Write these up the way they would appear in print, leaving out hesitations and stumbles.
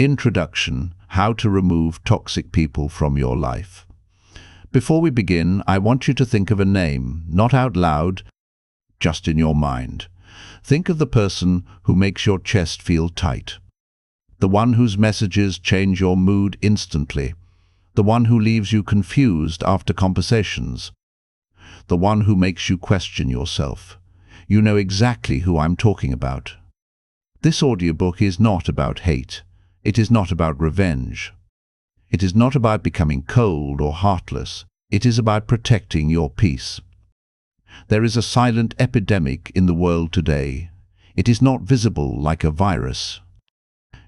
Introduction: How to remove toxic people from your life. Before we begin, I want you to think of a name, not out loud, just in your mind. Think of the person who makes your chest feel tight. The one whose messages change your mood instantly. The one who leaves you confused after conversations. The one who makes you question yourself. You know exactly who I'm talking about. This audiobook is not about hate. It is not about revenge. It is not about becoming cold or heartless. It is about protecting your peace. There is a silent epidemic in the world today. It is not visible like a virus.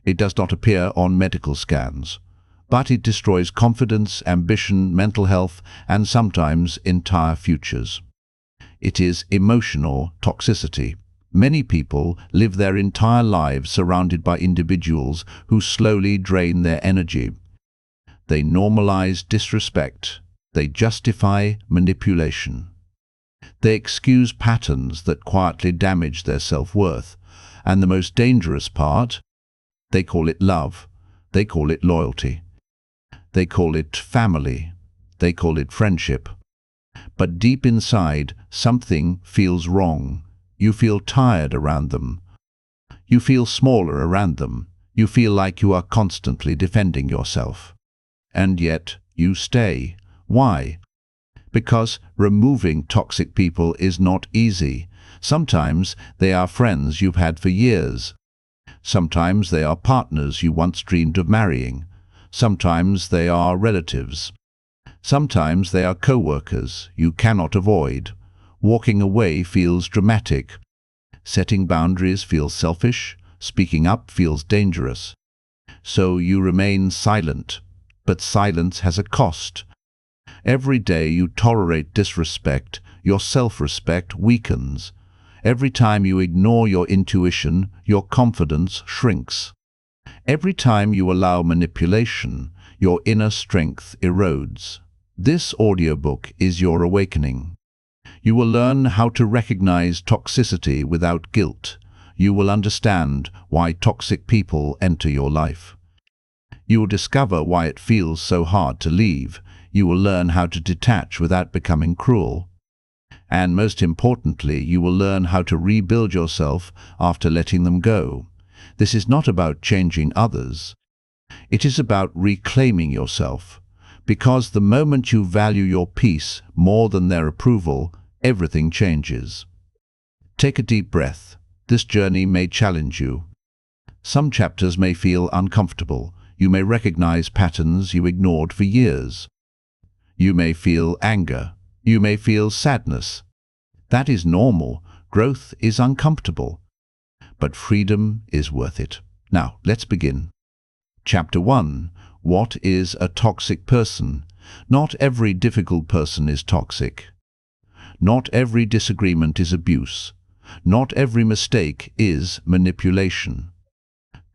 It does not appear on medical scans, but it destroys confidence, ambition, mental health, and sometimes entire futures. It is emotional toxicity. Many people live their entire lives surrounded by individuals who slowly drain their energy. They normalize disrespect. They justify manipulation. They excuse patterns that quietly damage their self-worth. And the most dangerous part, they call it love. They call it loyalty. They call it family. They call it friendship. But deep inside, something feels wrong. You feel tired around them. You feel smaller around them. You feel like you are constantly defending yourself. And yet, you stay. Why? Because removing toxic people is not easy. Sometimes they are friends you've had for years. Sometimes they are partners you once dreamed of marrying. Sometimes they are relatives. Sometimes they are co-workers you cannot avoid. Walking away feels dramatic. Setting boundaries feels selfish. Speaking up feels dangerous. So you remain silent. But silence has a cost. Every day you tolerate disrespect, your self-respect weakens. Every time you ignore your intuition, your confidence shrinks. Every time you allow manipulation, your inner strength erodes. This audiobook is your awakening. You will learn how to recognize toxicity without guilt. You will understand why toxic people enter your life. You will discover why it feels so hard to leave. You will learn how to detach without becoming cruel. And most importantly, you will learn how to rebuild yourself after letting them go. This is not about changing others. It is about reclaiming yourself. Because the moment you value your peace more than their approval, everything changes. Take a deep breath. This journey may challenge you. Some chapters may feel uncomfortable. You may recognize patterns you ignored for years. You may feel anger. You may feel sadness. That is normal. Growth is uncomfortable. But freedom is worth it. Now, let's begin. Chapter 1. What is a toxic person? Not every difficult person is toxic. Not every disagreement is abuse. Not every mistake is manipulation.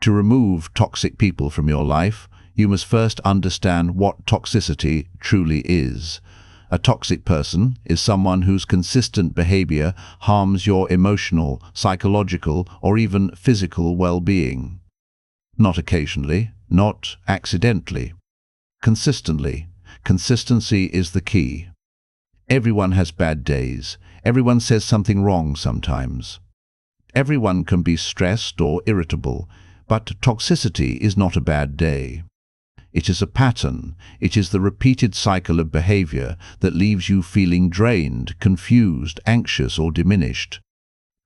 To remove toxic people from your life, you must first understand what toxicity truly is. A toxic person is someone whose consistent behavior harms your emotional, psychological, or even physical well-being. Not occasionally, not accidentally. Consistently. Consistency is the key. Everyone has bad days. Everyone says something wrong sometimes. Everyone can be stressed or irritable, but toxicity is not a bad day. It is a pattern. It is the repeated cycle of behavior that leaves you feeling drained, confused, anxious, or diminished.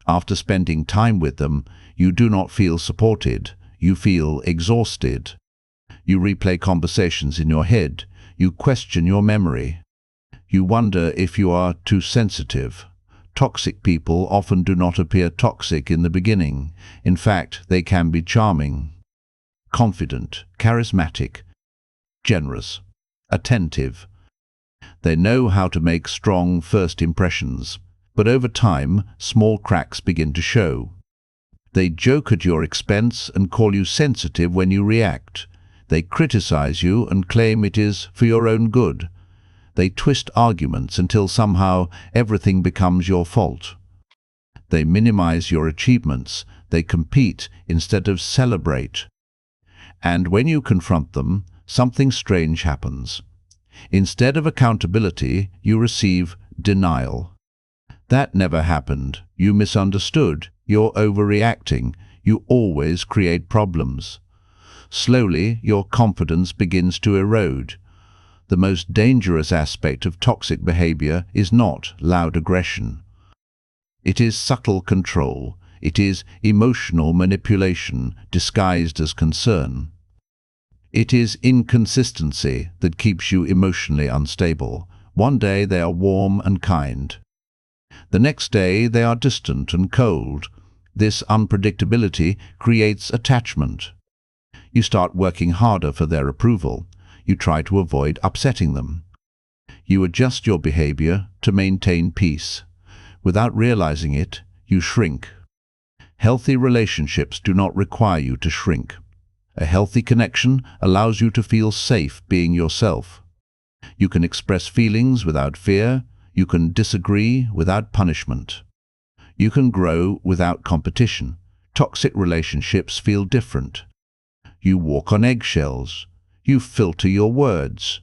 After spending time with them, you do not feel supported. You feel exhausted. You replay conversations in your head. You question your memory. You wonder if you are too sensitive. Toxic people often do not appear toxic in the beginning. In fact, they can be charming, confident, charismatic, generous, attentive. They know how to make strong first impressions, but over time, small cracks begin to show. They joke at your expense and call you sensitive when you react. They criticize you and claim it is for your own good. They twist arguments until somehow everything becomes your fault. They minimize your achievements. They compete instead of celebrate. And when you confront them, something strange happens. Instead of accountability, you receive denial. That never happened. You misunderstood. You're overreacting. You always create problems. Slowly, your confidence begins to erode. The most dangerous aspect of toxic behavior is not loud aggression. It is subtle control. It is emotional manipulation disguised as concern. It is inconsistency that keeps you emotionally unstable. One day they are warm and kind. The next day they are distant and cold. This unpredictability creates attachment. You start working harder for their approval. You try to avoid upsetting them. You adjust your behavior to maintain peace. Without realizing it, you shrink. Healthy relationships do not require you to shrink. A healthy connection allows you to feel safe being yourself. You can express feelings without fear. You can disagree without punishment. You can grow without competition. Toxic relationships feel different. You walk on eggshells. You filter your words.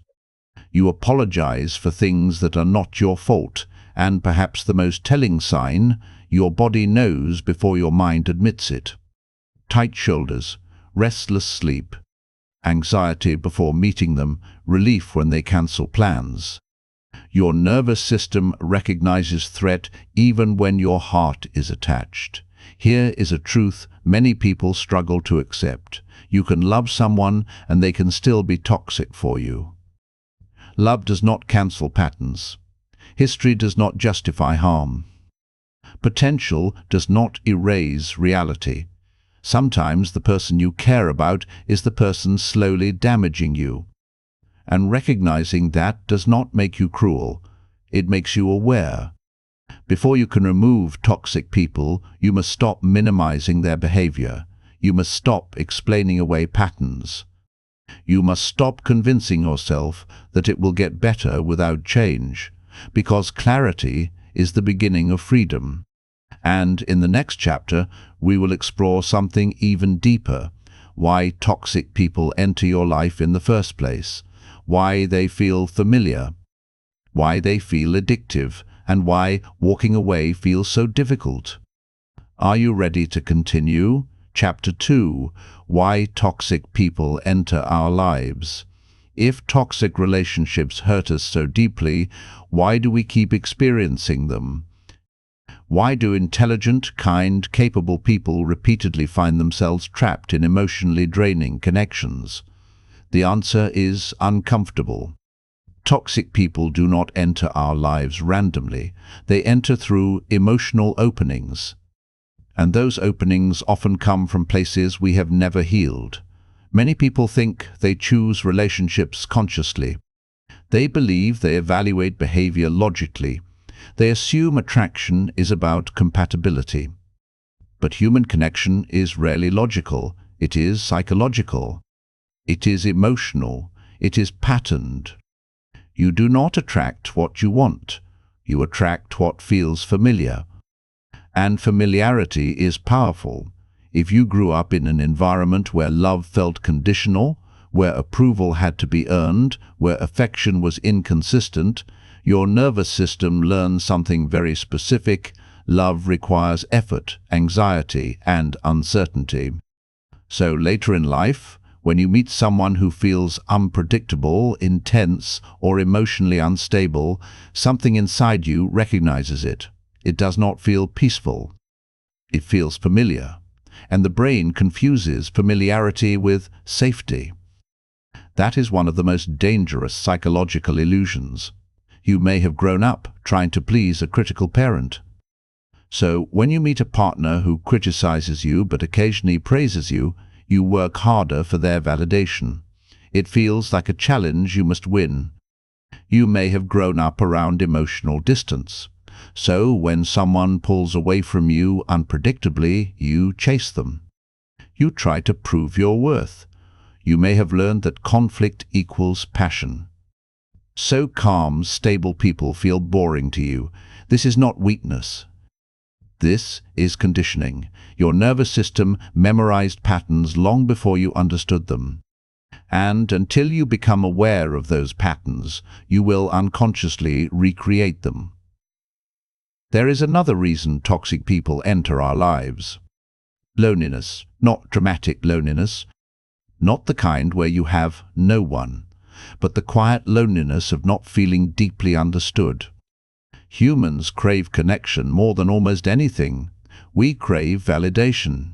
You apologize for things that are not your fault, and perhaps the most telling sign, your body knows before your mind admits it. Tight shoulders, restless sleep, anxiety before meeting them, relief when they cancel plans. Your nervous system recognizes threat even when your heart is attached. Here is a truth many people struggle to accept. You can love someone and they can still be toxic for you. Love does not cancel patterns. History does not justify harm. Potential does not erase reality. Sometimes the person you care about is the person slowly damaging you. And recognizing that does not make you cruel. It makes you aware. Before you can remove toxic people, you must stop minimizing their behavior. You must stop explaining away patterns. You must stop convincing yourself that it will get better without change, because clarity is the beginning of freedom. And in the next chapter, we will explore something even deeper: why toxic people enter your life in the first place, why they feel familiar, why they feel addictive, and why walking away feels so difficult. Are you ready to continue? Chapter 2: Why Toxic People Enter Our Lives. If toxic relationships hurt us so deeply, why do we keep experiencing them? Why do intelligent, kind, capable people repeatedly find themselves trapped in emotionally draining connections? The answer is uncomfortable. Toxic people do not enter our lives randomly. They enter through emotional openings. And those openings often come from places we have never healed. Many people think they choose relationships consciously. They believe they evaluate behavior logically. They assume attraction is about compatibility. But human connection is rarely logical. It is psychological. It is emotional. It is patterned. You do not attract what you want. You attract what feels familiar. And familiarity is powerful. If you grew up in an environment where love felt conditional, where approval had to be earned, where affection was inconsistent, your nervous system learns something very specific: love requires effort, anxiety, and uncertainty. So later in life, when you meet someone who feels unpredictable, intense, or emotionally unstable, something inside you recognizes it. It does not feel peaceful. It feels familiar. And the brain confuses familiarity with safety. That is one of the most dangerous psychological illusions. You may have grown up trying to please a critical parent. So when you meet a partner who criticizes you but occasionally praises you, you work harder for their validation. It feels like a challenge you must win. You may have grown up around emotional distance. So when someone pulls away from you unpredictably, you chase them. You try to prove your worth. You may have learned that conflict equals passion. So calm, stable people feel boring to you. This is not weakness. This is conditioning. Your nervous system memorized patterns long before you understood them. And until you become aware of those patterns, you will unconsciously recreate them. There is another reason toxic people enter our lives. Loneliness, not dramatic loneliness, not the kind where you have no one, but the quiet loneliness of not feeling deeply understood. Humans crave connection more than almost anything. We crave validation.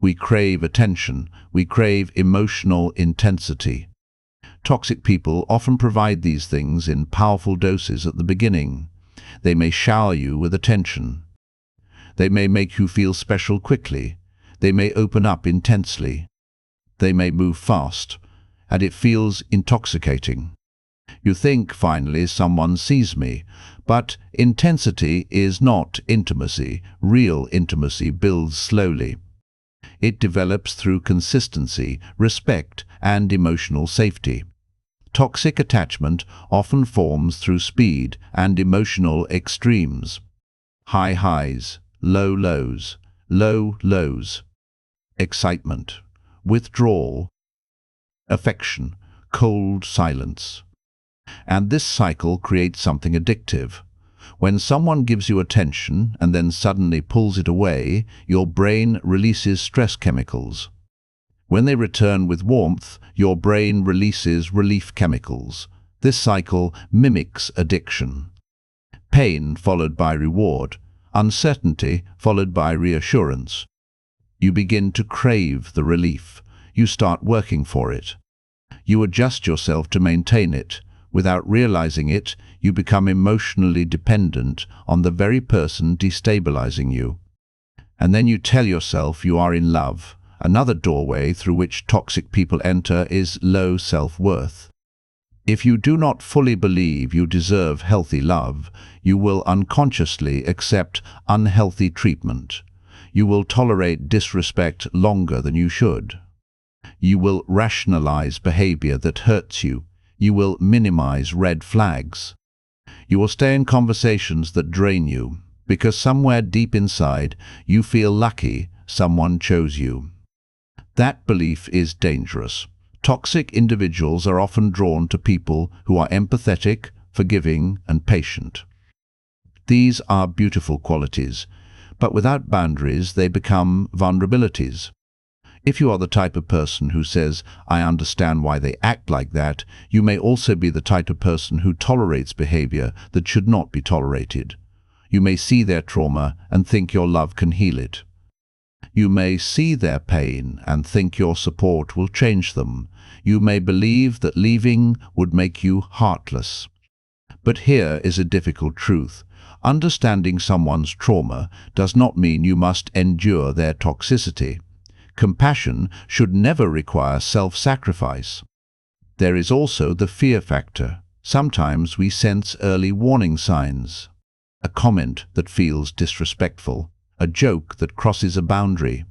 We crave attention. We crave emotional intensity. Toxic people often provide these things in powerful doses at the beginning. They may shower you with attention. They may make you feel special quickly. They may open up intensely. They may move fast, and it feels intoxicating. You think, finally, someone sees me, but intensity is not intimacy. Real intimacy builds slowly. It develops through consistency, respect, and emotional safety. Toxic attachment often forms through speed and emotional extremes. High highs, low lows, low lows. Excitement, withdrawal, affection, cold silence. And this cycle creates something addictive. When someone gives you attention and then suddenly pulls it away, your brain releases stress chemicals. When they return with warmth, your brain releases relief chemicals. This cycle mimics addiction. Pain followed by reward, uncertainty followed by reassurance. You begin to crave the relief. You start working for it. You adjust yourself to maintain it. Without realizing it, you become emotionally dependent on the very person destabilizing you. And then you tell yourself you are in love. Another doorway through which toxic people enter is low self-worth. If you do not fully believe you deserve healthy love, you will unconsciously accept unhealthy treatment. You will tolerate disrespect longer than you should. You will rationalize behavior that hurts you. You will minimize red flags. You will stay in conversations that drain you, because somewhere deep inside you feel lucky someone chose you. That belief is dangerous. Toxic individuals are often drawn to people who are empathetic, forgiving, and patient. These are beautiful qualities, but without boundaries they become vulnerabilities. If you are the type of person who says, "I understand why they act like that," you may also be the type of person who tolerates behavior that should not be tolerated. You may see their trauma and think your love can heal it. You may see their pain and think your support will change them. You may believe that leaving would make you heartless. But here is a difficult truth. Understanding someone's trauma does not mean you must endure their toxicity. Compassion should never require self-sacrifice. There is also the fear factor. Sometimes we sense early warning signs. A comment that feels disrespectful, a joke that crosses a boundary,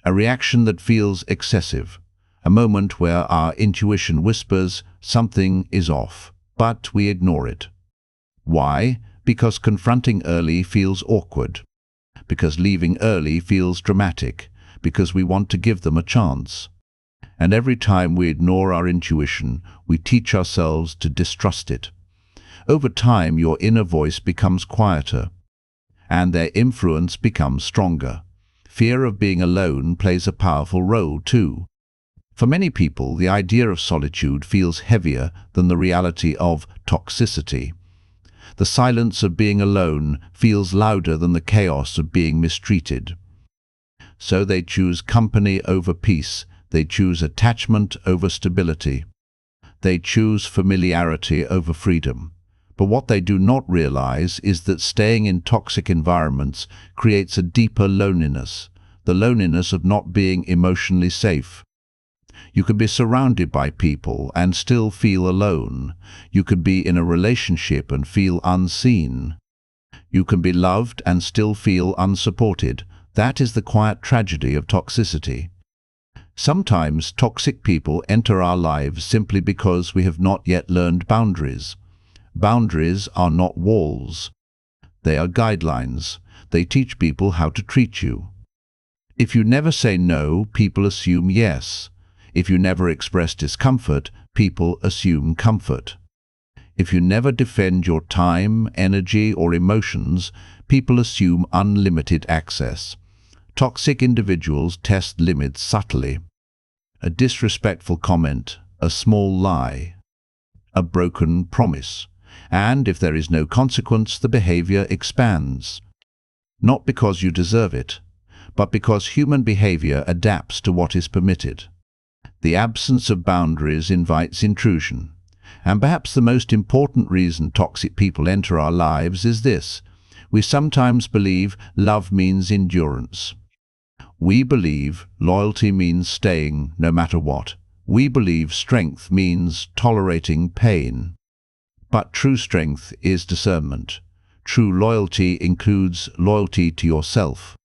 a reaction that feels excessive, a moment where our intuition whispers something is off, but we ignore it. Why? Because confronting early feels awkward, because leaving early feels dramatic, because we want to give them a chance. And every time we ignore our intuition, we teach ourselves to distrust it. Over time, your inner voice becomes quieter, and their influence becomes stronger. Fear of being alone plays a powerful role too. For many people, the idea of solitude feels heavier than the reality of toxicity. The silence of being alone feels louder than the chaos of being mistreated. So they choose company over peace. They choose attachment over stability. They choose familiarity over freedom. But what they do not realize is that staying in toxic environments creates a deeper loneliness, the loneliness of not being emotionally safe. You can be surrounded by people and still feel alone. You can be in a relationship and feel unseen. You can be loved and still feel unsupported. That is the quiet tragedy of toxicity. Sometimes toxic people enter our lives simply because we have not yet learned boundaries. Boundaries are not walls. They are guidelines. they teach people how to treat you. If you never say no, people assume yes. If you never express discomfort, people assume comfort. If you never defend your time, energy, or emotions, people assume unlimited access. Toxic individuals test limits subtly. A disrespectful comment, a small lie, a broken promise. And if there is no consequence, the behavior expands. Not because you deserve it, but because human behavior adapts to what is permitted. The absence of boundaries invites intrusion. And perhaps the most important reason toxic people enter our lives is this: we sometimes believe love means endurance. We believe loyalty means staying no matter what. We believe strength means tolerating pain. But true strength is discernment. True loyalty includes loyalty to yourself.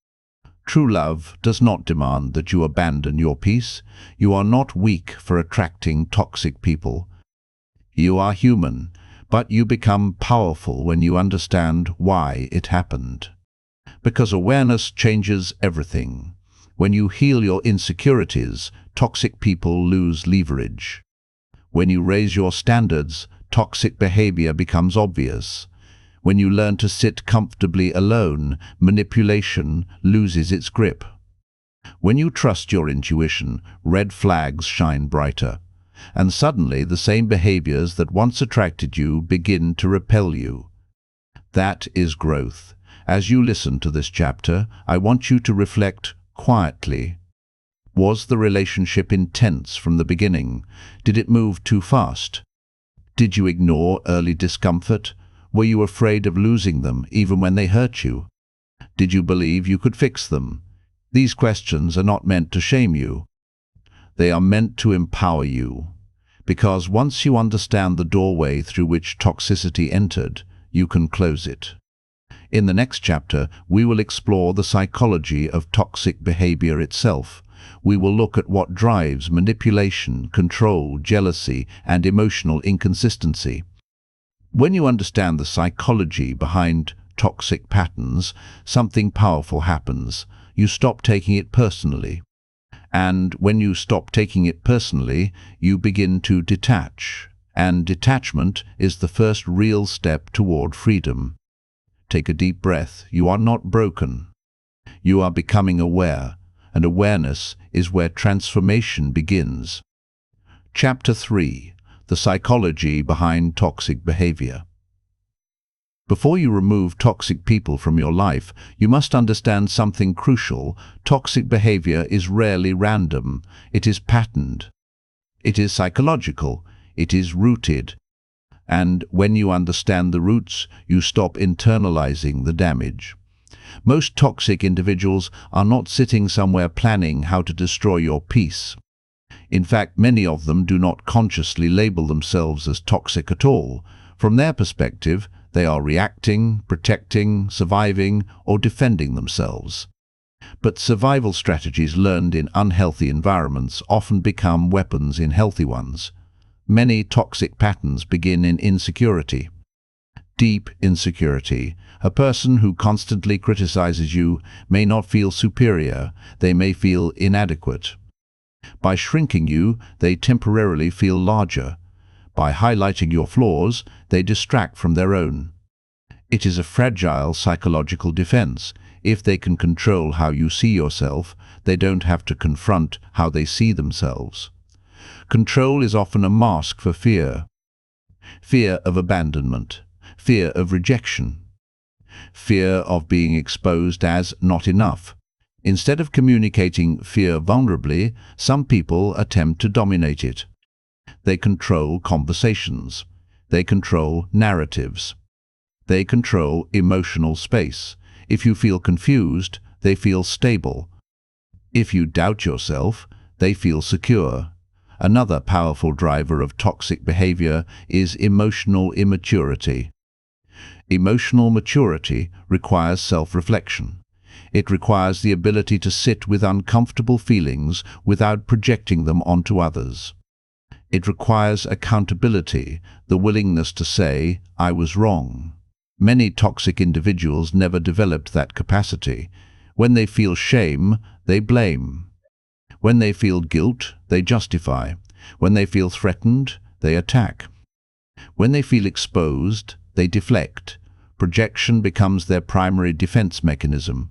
True love does not demand that you abandon your peace. You are not weak for attracting toxic people. You are human, but you become powerful when you understand why it happened. Because awareness changes everything. When you heal your insecurities, toxic people lose leverage. When you raise your standards, toxic behavior becomes obvious. When you learn to sit comfortably alone, manipulation loses its grip. When you trust your intuition, red flags shine brighter. And suddenly the same behaviors that once attracted you begin to repel you. That is growth. As you listen to this chapter, I want you to reflect quietly. Was the relationship intense from the beginning? Did it move too fast? Did you ignore early discomfort? Were you afraid of losing them even when they hurt you? Did you believe you could fix them? These questions are not meant to shame you. They are meant to empower you. Because once you understand the doorway through which toxicity entered, you can close it. In the next chapter, we will explore the psychology of toxic behavior itself. We will look at what drives manipulation, control, jealousy, and emotional inconsistency. When you understand the psychology behind toxic patterns, something powerful happens. You stop taking it personally. And when you stop taking it personally, you begin to detach. And detachment is the first real step toward freedom. Take a deep breath. You are not broken. You are becoming aware, and awareness is where transformation begins. Chapter 3: The Psychology Behind Toxic Behavior. Before you remove toxic people from your life, you must understand something crucial. Toxic behavior is rarely random. It is patterned. It is psychological. It is rooted. And when you understand the roots, you stop internalizing the damage. Most toxic individuals are not sitting somewhere planning how to destroy your peace. In fact, many of them do not consciously label themselves as toxic at all. From their perspective, they are reacting, protecting, surviving, or defending themselves. But survival strategies learned in unhealthy environments often become weapons in healthy ones. Many toxic patterns begin in insecurity. Deep insecurity. A person who constantly criticizes you may not feel superior, they may feel inadequate. By shrinking you, they temporarily feel larger. By highlighting your flaws, they distract from their own. It is a fragile psychological defense. If they can control how you see yourself, they don't have to confront how they see themselves. Control is often a mask for fear. Fear of abandonment, fear of rejection, fear of being exposed as not enough. Instead of communicating fear vulnerably, some people attempt to dominate it. They control conversations. They control narratives. They control emotional space. If you feel confused, they feel stable. If you doubt yourself, they feel secure. Another powerful driver of toxic behavior is emotional immaturity. Emotional maturity requires self-reflection. It requires the ability to sit with uncomfortable feelings without projecting them onto others. It requires accountability, the willingness to say, "I was wrong." Many toxic individuals never developed that capacity. When they feel shame, they blame. When they feel guilt, they justify. When they feel threatened, they attack. When they feel exposed, they deflect. Projection becomes their primary defense mechanism.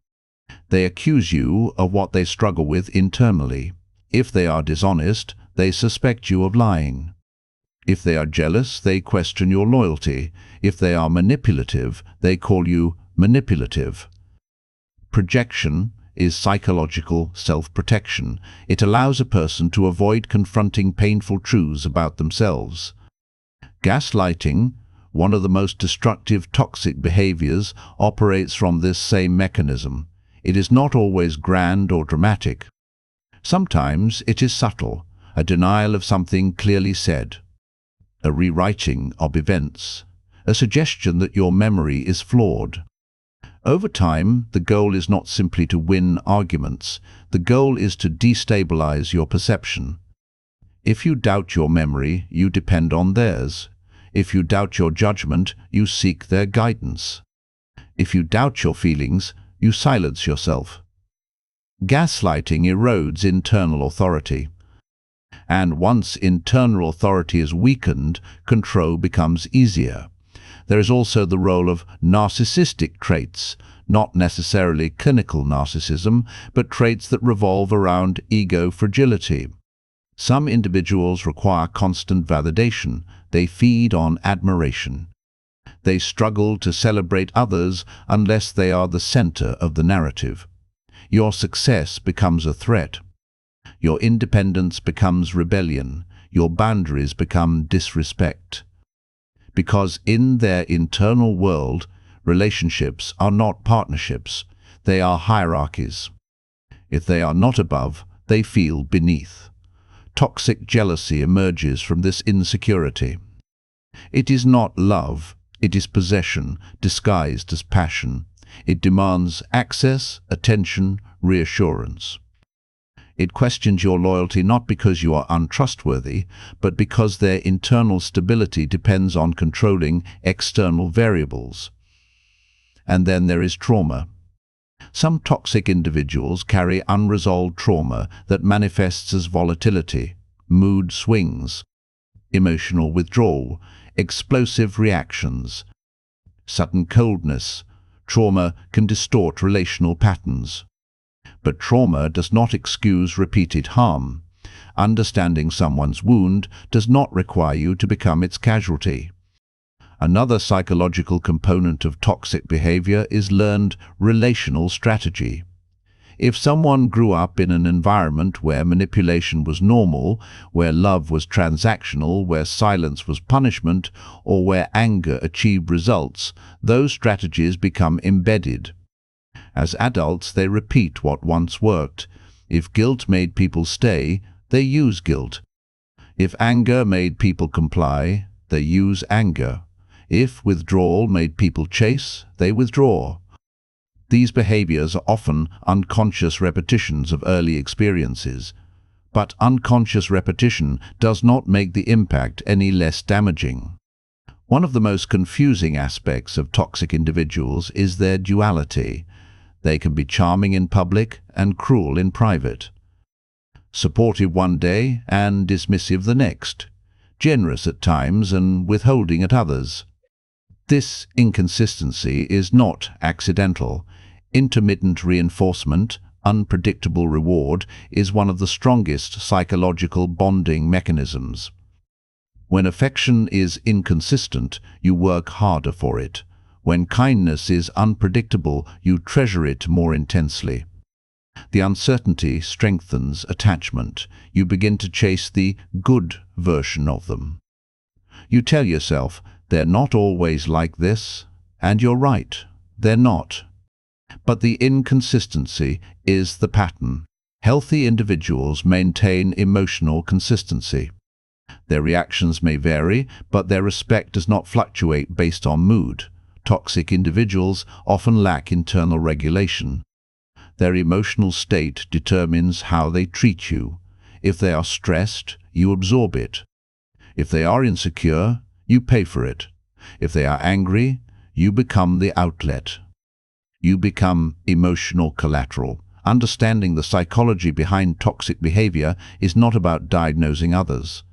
They accuse you of what they struggle with internally. If they are dishonest, they suspect you of lying. If they are jealous, they question your loyalty. If they are manipulative, they call you manipulative. Projection is psychological self-protection. It allows a person to avoid confronting painful truths about themselves. Gaslighting, one of the most destructive toxic behaviors, operates from this same mechanism. It is not always grand or dramatic. Sometimes it is subtle, a denial of something clearly said, a rewriting of events, a suggestion that your memory is flawed. Over time, the goal is not simply to win arguments. The goal is to destabilize your perception. If you doubt your memory, you depend on theirs. If you doubt your judgment, you seek their guidance. If you doubt your feelings, you silence yourself. Gaslighting erodes internal authority. And once internal authority is weakened, control becomes easier. There is also the role of narcissistic traits, not necessarily clinical narcissism, but traits that revolve around ego fragility. Some individuals require constant validation. They feed on admiration. They struggle to celebrate others unless they are the center of the narrative. Your success becomes a threat. Your independence becomes rebellion. Your boundaries become disrespect. Because in their internal world, relationships are not partnerships, they are hierarchies. If they are not above, they feel beneath. Toxic jealousy emerges from this insecurity. It is not love, it is possession, disguised as passion. It demands access, attention, reassurance. It questions your loyalty not because you are untrustworthy, but because their internal stability depends on controlling external variables. And then there is trauma. Some toxic individuals carry unresolved trauma that manifests as volatility, mood swings, emotional withdrawal, explosive reactions, sudden coldness. Trauma can distort relational patterns. But trauma does not excuse repeated harm. Understanding someone's wound does not require you to become its casualty. Another psychological component of toxic behavior is learned relational strategy. If someone grew up in an environment where manipulation was normal, where love was transactional, where silence was punishment, or where anger achieved results, those strategies become embedded. As adults, they repeat what once worked. If guilt made people stay, they use guilt. If anger made people comply, they use anger. If withdrawal made people chase, they withdraw. These behaviors are often unconscious repetitions of early experiences. But unconscious repetition does not make the impact any less damaging. One of the most confusing aspects of toxic individuals is their duality. They can be charming in public and cruel in private. Supportive one day and dismissive the next. Generous at times and withholding at others. This inconsistency is not accidental. Intermittent reinforcement, unpredictable reward, is one of the strongest psychological bonding mechanisms. When affection is inconsistent, you work harder for it. When kindness is unpredictable, you treasure it more intensely. The uncertainty strengthens attachment. You begin to chase the good version of them. You tell yourself, they're not always like this, and you're right, they're not. But the inconsistency is the pattern. Healthy individuals maintain emotional consistency. Their reactions may vary, but their respect does not fluctuate based on mood. Toxic individuals often lack internal regulation. Their emotional state determines how they treat you. If they are stressed, you absorb it. If they are insecure, you pay for it. If they are angry, You become the outlet. You become emotional collateral. Understanding the psychology behind toxic behavior is not about diagnosing others.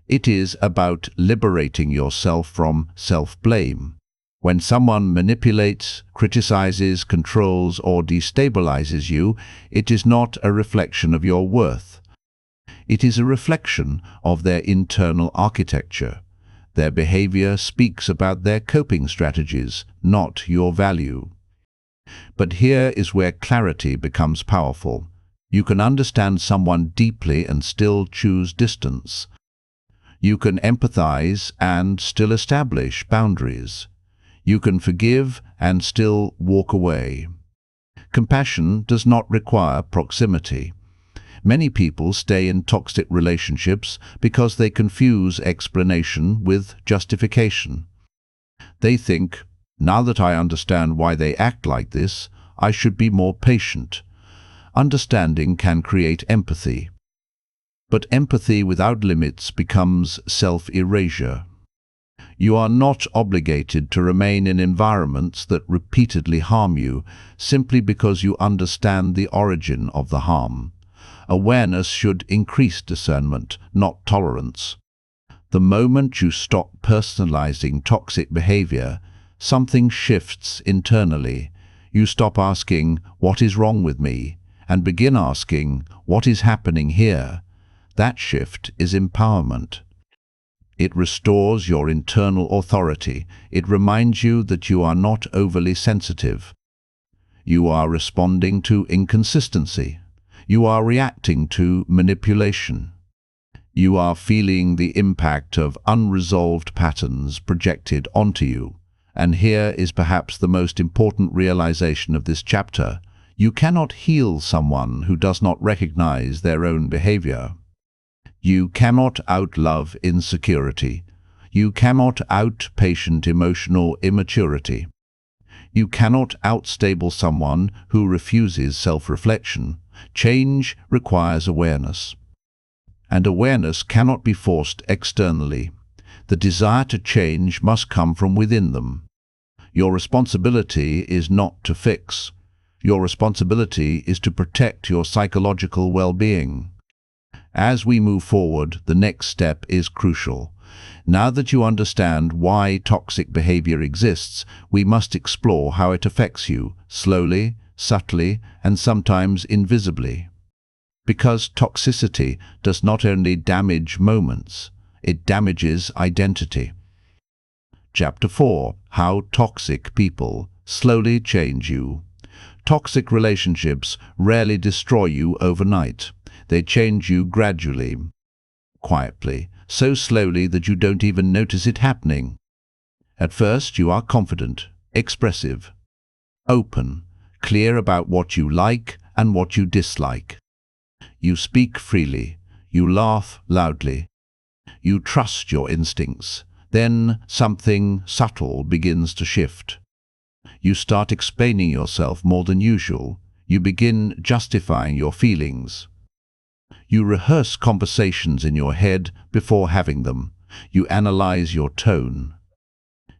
It is about liberating yourself from self-blame. When someone manipulates, criticizes, controls, or destabilizes you, it is not a reflection of your worth. It is a reflection of their internal architecture. Their behavior speaks about their coping strategies, not your value. But here is where clarity becomes powerful. You can understand someone deeply and still choose distance. You can empathize and still establish boundaries. You can forgive and still walk away. Compassion does not require proximity. Many people stay in toxic relationships because they confuse explanation with justification. They think, now that I understand why they act like this, I should be more patient. Understanding can create empathy. But empathy without limits becomes self-erasure. You are not obligated to remain in environments that repeatedly harm you simply because you understand the origin of the harm. Awareness should increase discernment, not tolerance. The moment you stop personalizing toxic behavior, something shifts internally. You stop asking, "What is wrong with me?" and begin asking, "What is happening here?" That shift is empowerment. It restores your internal authority. It reminds you that you are not overly sensitive. You are responding to inconsistency. You are reacting to manipulation. You are feeling the impact of unresolved patterns projected onto you. And here is perhaps the most important realization of this chapter. You cannot heal someone who does not recognize their own behavior. You cannot outlove insecurity. You cannot outpatient emotional immaturity. You cannot outstable someone who refuses self-reflection. Change requires awareness. And awareness cannot be forced externally. The desire to change must come from within them. Your responsibility is not to fix. Your responsibility is to protect your psychological well-being. As we move forward, the next step is crucial. Now that you understand why toxic behavior exists, we must explore how it affects you, slowly, subtly, and sometimes invisibly. Because toxicity does not only damage moments, it damages identity. Chapter 4. How toxic people slowly change you. Toxic relationships rarely destroy you overnight. They change you gradually, quietly, so slowly that you don't even notice it happening. At first, you are confident, expressive, open, clear about what you like and what you dislike. You speak freely. You laugh loudly. You trust your instincts. Then something subtle begins to shift. You start explaining yourself more than usual. You begin justifying your feelings. You rehearse conversations in your head before having them. You analyze your tone.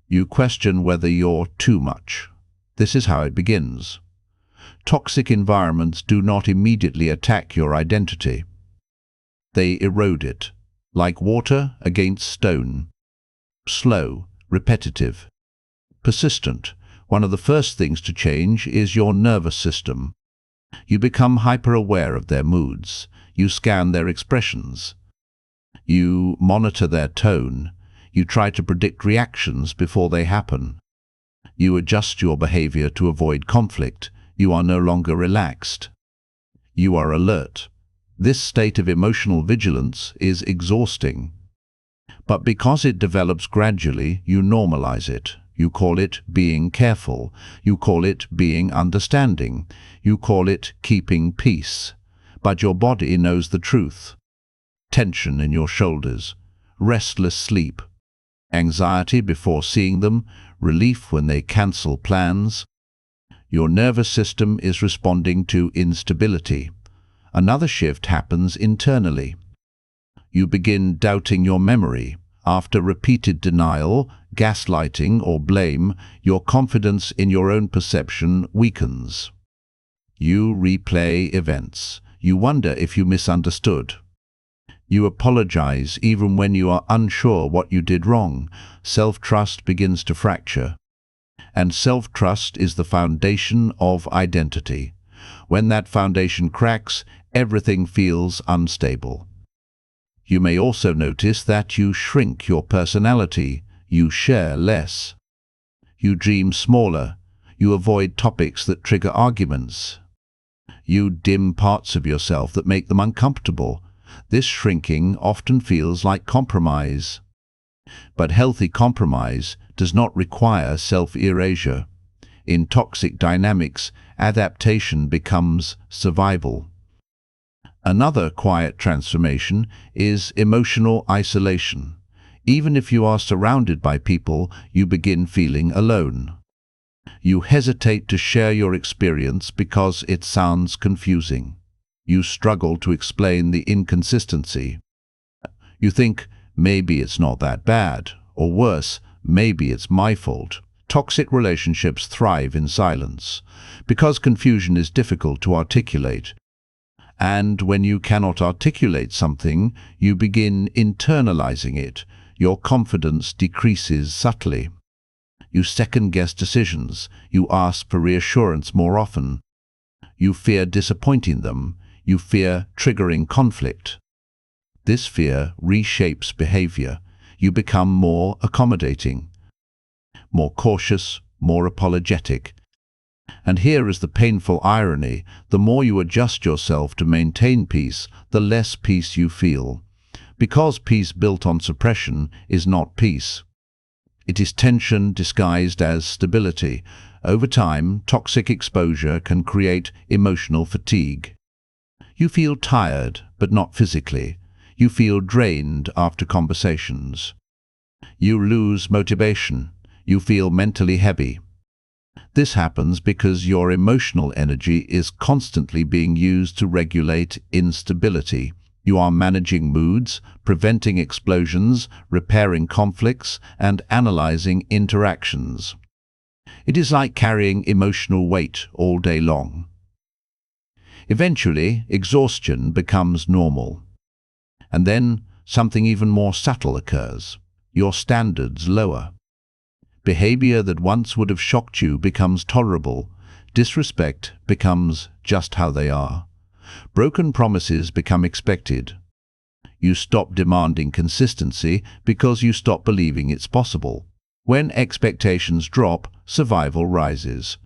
You question whether you're too much. This is how it begins. Toxic environments do not immediately attack your identity. They erode it, like water against stone. Slow, repetitive, persistent. One of the first things to change is your nervous system. You become hyper-aware of their moods. You scan their expressions. You monitor their tone. You try to predict reactions before they happen. You adjust your behavior to avoid conflict. You are no longer relaxed. You are alert. This state of emotional vigilance is exhausting. But because it develops gradually, you normalize it. You call it being careful. You call it being understanding. You call it keeping peace. But your body knows the truth. Tension in your shoulders, restless sleep, anxiety before seeing them, relief when they cancel plans. Your nervous system is responding to instability. Another shift happens internally. You begin doubting your memory. After repeated denial, gaslighting, or blame, your confidence in your own perception weakens. You replay events. You wonder if you misunderstood. You apologize even when you are unsure what you did wrong. Self-trust begins to fracture. And self-trust is the foundation of identity. When that foundation cracks, everything feels unstable. You may also notice that you shrink your personality. You share less. You dream smaller. You avoid topics that trigger arguments. You dim parts of yourself that make them uncomfortable. This shrinking often feels like compromise. But healthy compromise does not require self-erasure. In toxic dynamics, adaptation becomes survival. Another quiet transformation is emotional isolation. Even if you are surrounded by people, you begin feeling alone. You hesitate to share your experience because it sounds confusing. You struggle to explain the inconsistency. You think, maybe it's not that bad, or worse, maybe it's my fault. Toxic relationships thrive in silence, because confusion is difficult to articulate. And when you cannot articulate something, you begin internalizing it. Your confidence decreases subtly. You second-guess decisions. You ask for reassurance more often. You fear disappointing them. You fear triggering conflict. This fear reshapes behavior. You become more accommodating, more cautious, more apologetic. And here is the painful irony: the more you adjust yourself to maintain peace, the less peace you feel. Because peace built on suppression is not peace. It is tension disguised as stability. Over time, toxic exposure can create emotional fatigue. You feel tired, but not physically. You feel drained after conversations. You lose motivation. You feel mentally heavy. This happens because your emotional energy is constantly being used to regulate instability. You are managing moods, preventing explosions, repairing conflicts, and analyzing interactions. It is like carrying emotional weight all day long. Eventually, exhaustion becomes normal. And then something even more subtle occurs. Your standards lower. Behavior that once would have shocked you becomes tolerable. Disrespect becomes just how they are. Broken promises become expected. You stop demanding consistency because you stop believing it's possible. When expectations drop, survival rises.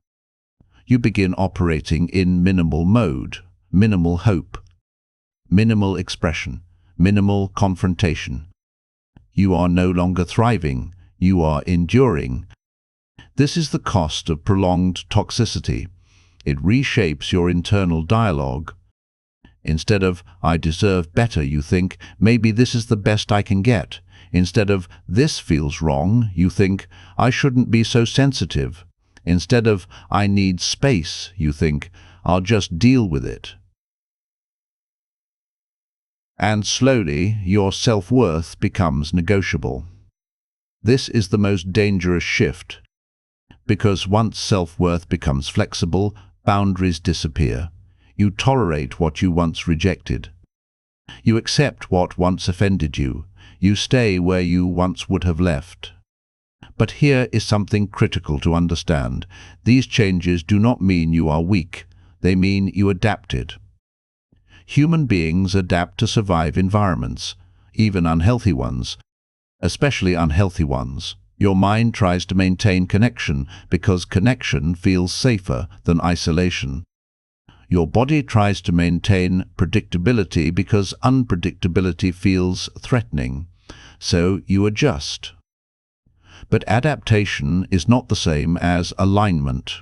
You begin operating in minimal mode, minimal hope, minimal expression, minimal confrontation. You are no longer thriving. You are enduring. This is the cost of prolonged toxicity. It reshapes your internal dialogue. Instead of, "I deserve better," you think, "Maybe this is the best I can get." Instead of, "This feels wrong," you think, "I shouldn't be so sensitive." Instead of, "I need space," you think, "I'll just deal with it." And slowly, your self-worth becomes negotiable. This is the most dangerous shift, because once self-worth becomes flexible, boundaries disappear. You tolerate what you once rejected. You accept what once offended you. You stay where you once would have left. But here is something critical to understand. These changes do not mean you are weak. They mean you adapted. Human beings adapt to survive environments, even unhealthy ones, especially unhealthy ones. Your mind tries to maintain connection because connection feels safer than isolation. Your body tries to maintain predictability because unpredictability feels threatening. So you adjust. But adaptation is not the same as alignment.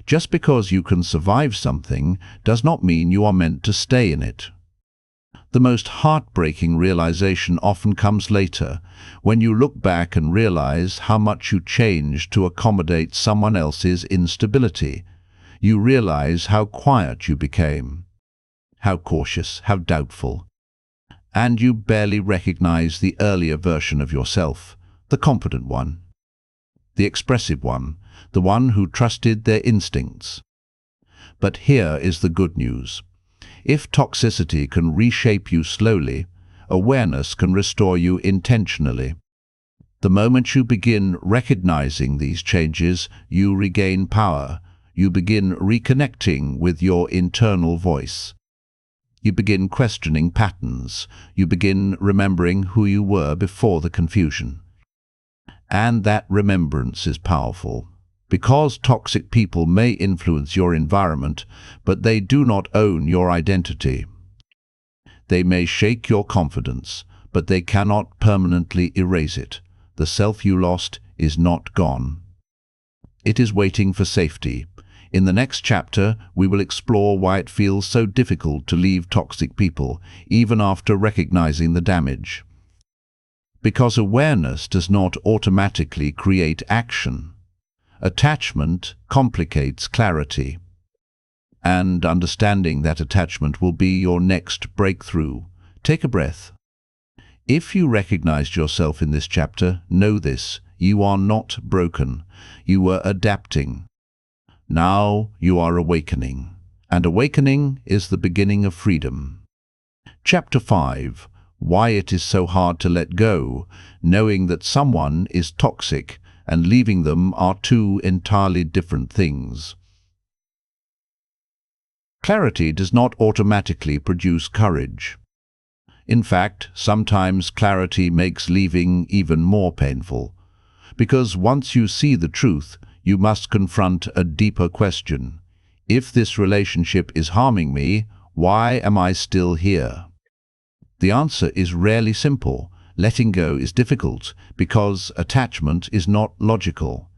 Just because you can survive something does not mean you are meant to stay in it. The most heartbreaking realization often comes later, when you look back and realize how much you changed to accommodate someone else's instability. You realize how quiet you became, how cautious, how doubtful. and you barely recognize the earlier version of yourself, the confident one, the expressive one, the one who trusted their instincts. But here is the good news. If toxicity can reshape you slowly, awareness can restore you intentionally. The moment you begin recognizing these changes, you regain power. You begin reconnecting with your internal voice. You begin questioning patterns. You begin remembering who you were before the confusion. And that remembrance is powerful. Because toxic people may influence your environment, but they do not own your identity. They may shake your confidence, but they cannot permanently erase it. The self you lost is not gone. It is waiting for safety. In the next chapter, we will explore why it feels so difficult to leave toxic people, even after recognizing the damage. Because awareness does not automatically create action. Attachment complicates clarity. And understanding that attachment will be your next breakthrough. Take a breath. If you recognized yourself in this chapter, know this: you are not broken. You were adapting. Now you are awakening. And awakening is the beginning of freedom. Chapter 5. Why it is so hard to let go, knowing that someone is toxic and leaving them are two entirely different things. Clarity does not automatically produce courage. In fact, sometimes clarity makes leaving even more painful, because once you see the truth, you must confront a deeper question. If this relationship is harming me, why am I still here? The answer is rarely simple. Letting go is difficult because attachment is not logical.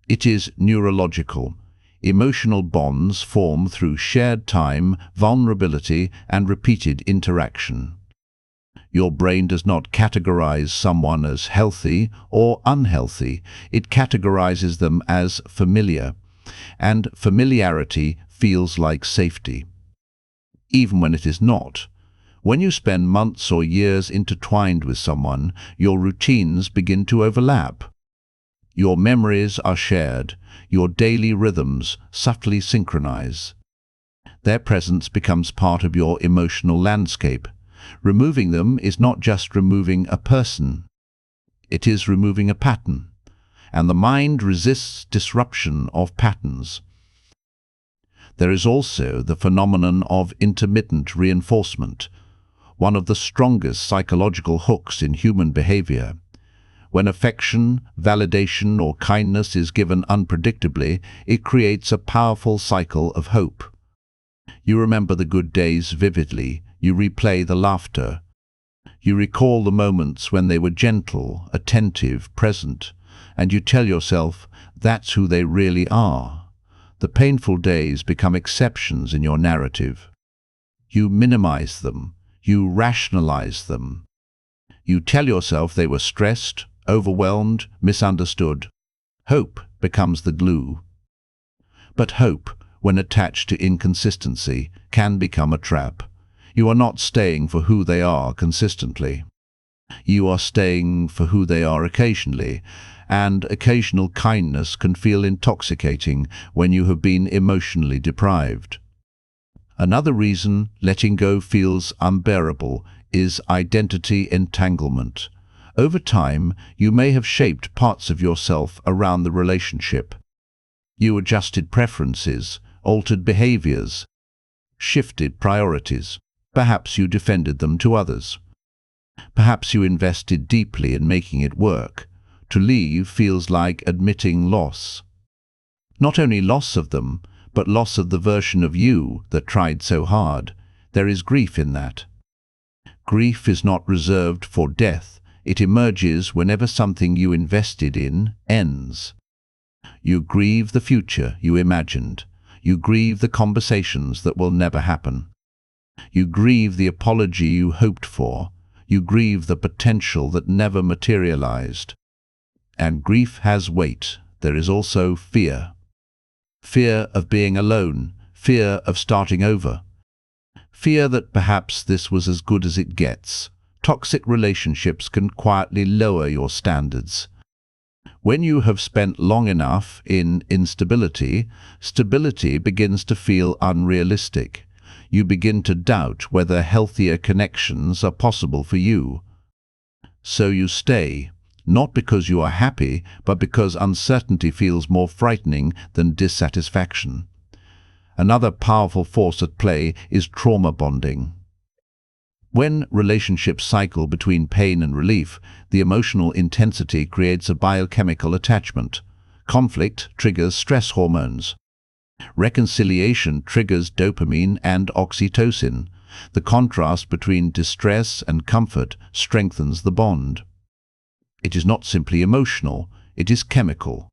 It is neurological. Emotional bonds form through shared time, vulnerability, and repeated interaction. Your brain does not categorize someone as healthy or unhealthy. It categorizes them as familiar, and familiarity feels like safety, even when it is not. When you spend months or years intertwined with someone, your routines begin to overlap. Your memories are shared. Your daily rhythms subtly synchronize. Their presence becomes part of your emotional landscape. Removing them is not just removing a person. It is removing a pattern. And the mind resists disruption of patterns. There is also the phenomenon of intermittent reinforcement, one of the strongest psychological hooks in human behavior. When affection, validation, or kindness is given unpredictably, it creates a powerful cycle of hope. You remember the good days vividly. You replay the laughter. You recall the moments when they were gentle, attentive, present, and you tell yourself that's who they really are. The painful days become exceptions in your narrative. You minimize them. You rationalize them. You tell yourself they were stressed, overwhelmed, misunderstood. Hope becomes the glue. But hope, when attached to inconsistency, can become a trap. You are not staying for who they are consistently. You are staying for who they are occasionally, and occasional kindness can feel intoxicating when you have been emotionally deprived. Another reason letting go feels unbearable is identity entanglement. Over time, you may have shaped parts of yourself around the relationship. You adjusted preferences, altered behaviors, shifted priorities. Perhaps you defended them to others. Perhaps you invested deeply in making it work. To leave feels like admitting loss. Not only loss of them, but loss of the version of you that tried so hard. There is grief in that. Grief is not reserved for death. It emerges whenever something you invested in ends. You grieve the future you imagined. You grieve the conversations that will never happen. You grieve the apology you hoped for. You grieve the potential that never materialized. And grief has weight. There is also fear. Fear of being alone. Fear of starting over. Fear that perhaps this was as good as it gets. Toxic relationships can quietly lower your standards. When you have spent long enough in instability, stability begins to feel unrealistic. You begin to doubt whether healthier connections are possible for you. So you stay, not because you are happy, but because uncertainty feels more frightening than dissatisfaction. Another powerful force at play is trauma bonding. When relationships cycle between pain and relief, the emotional intensity creates a biochemical attachment. Conflict triggers stress hormones. Reconciliation triggers dopamine and oxytocin. The contrast between distress and comfort strengthens the bond. It is not simply emotional, it is chemical.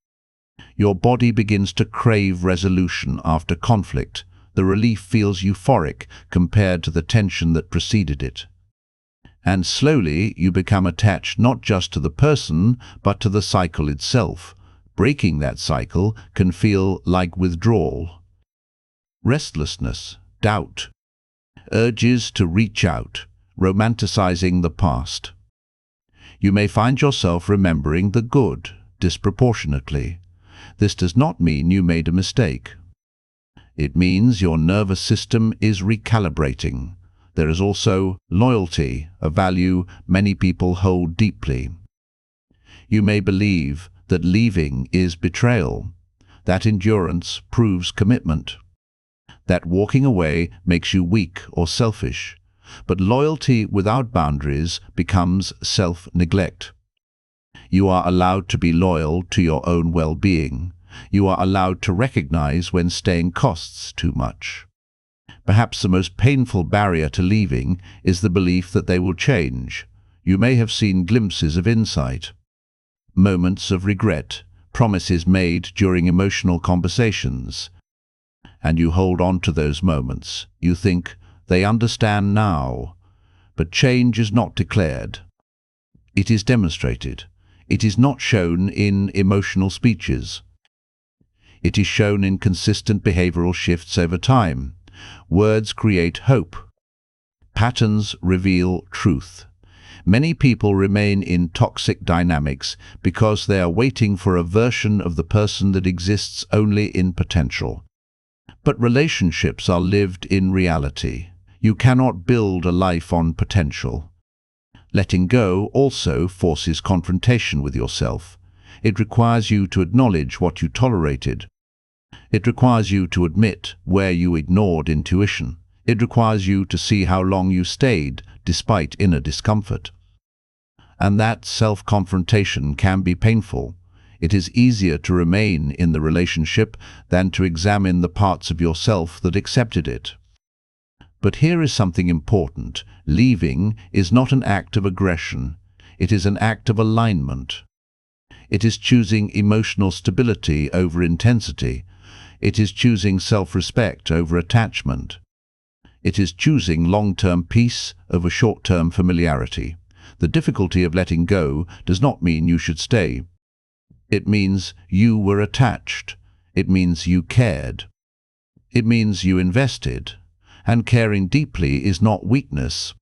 Your body begins to crave resolution after conflict. The relief feels euphoric compared to the tension that preceded it. And slowly you become attached not just to the person, but to the cycle itself. Breaking that cycle can feel like withdrawal. Restlessness, doubt, urges to reach out, romanticizing the past. You may find yourself remembering the good disproportionately. This does not mean you made a mistake. It means your nervous system is recalibrating. There is also loyalty, a value many people hold deeply. You may believe that leaving is betrayal, that endurance proves commitment, that walking away makes you weak or selfish. But loyalty without boundaries becomes self-neglect. You are allowed to be loyal to your own well-being. You are allowed to recognize when staying costs too much. Perhaps the most painful barrier to leaving is the belief that they will change. You may have seen glimpses of insight, moments of regret, promises made during emotional conversations. And you hold on to those moments. You think, they understand now. But change is not declared. It is demonstrated. It is not shown in emotional speeches. It is shown in consistent behavioral shifts over time. Words create hope. Patterns reveal truth. Many people remain in toxic dynamics because they are waiting for a version of the person that exists only in potential. But relationships are lived in reality. You cannot build a life on potential. Letting go also forces confrontation with yourself. It requires you to acknowledge what you tolerated. It requires you to admit where you ignored intuition. It requires you to see how long you stayed despite inner discomfort. And that self-confrontation can be painful. It is easier to remain in the relationship than to examine the parts of yourself that accepted it. But here is something important. Leaving is not an act of aggression. It is an act of alignment. It is choosing emotional stability over intensity. It is choosing self-respect over attachment. It is choosing long-term peace over short-term familiarity. The difficulty of letting go does not mean you should stay. It means you were attached. It means you cared. It means you invested. And caring deeply is not weakness.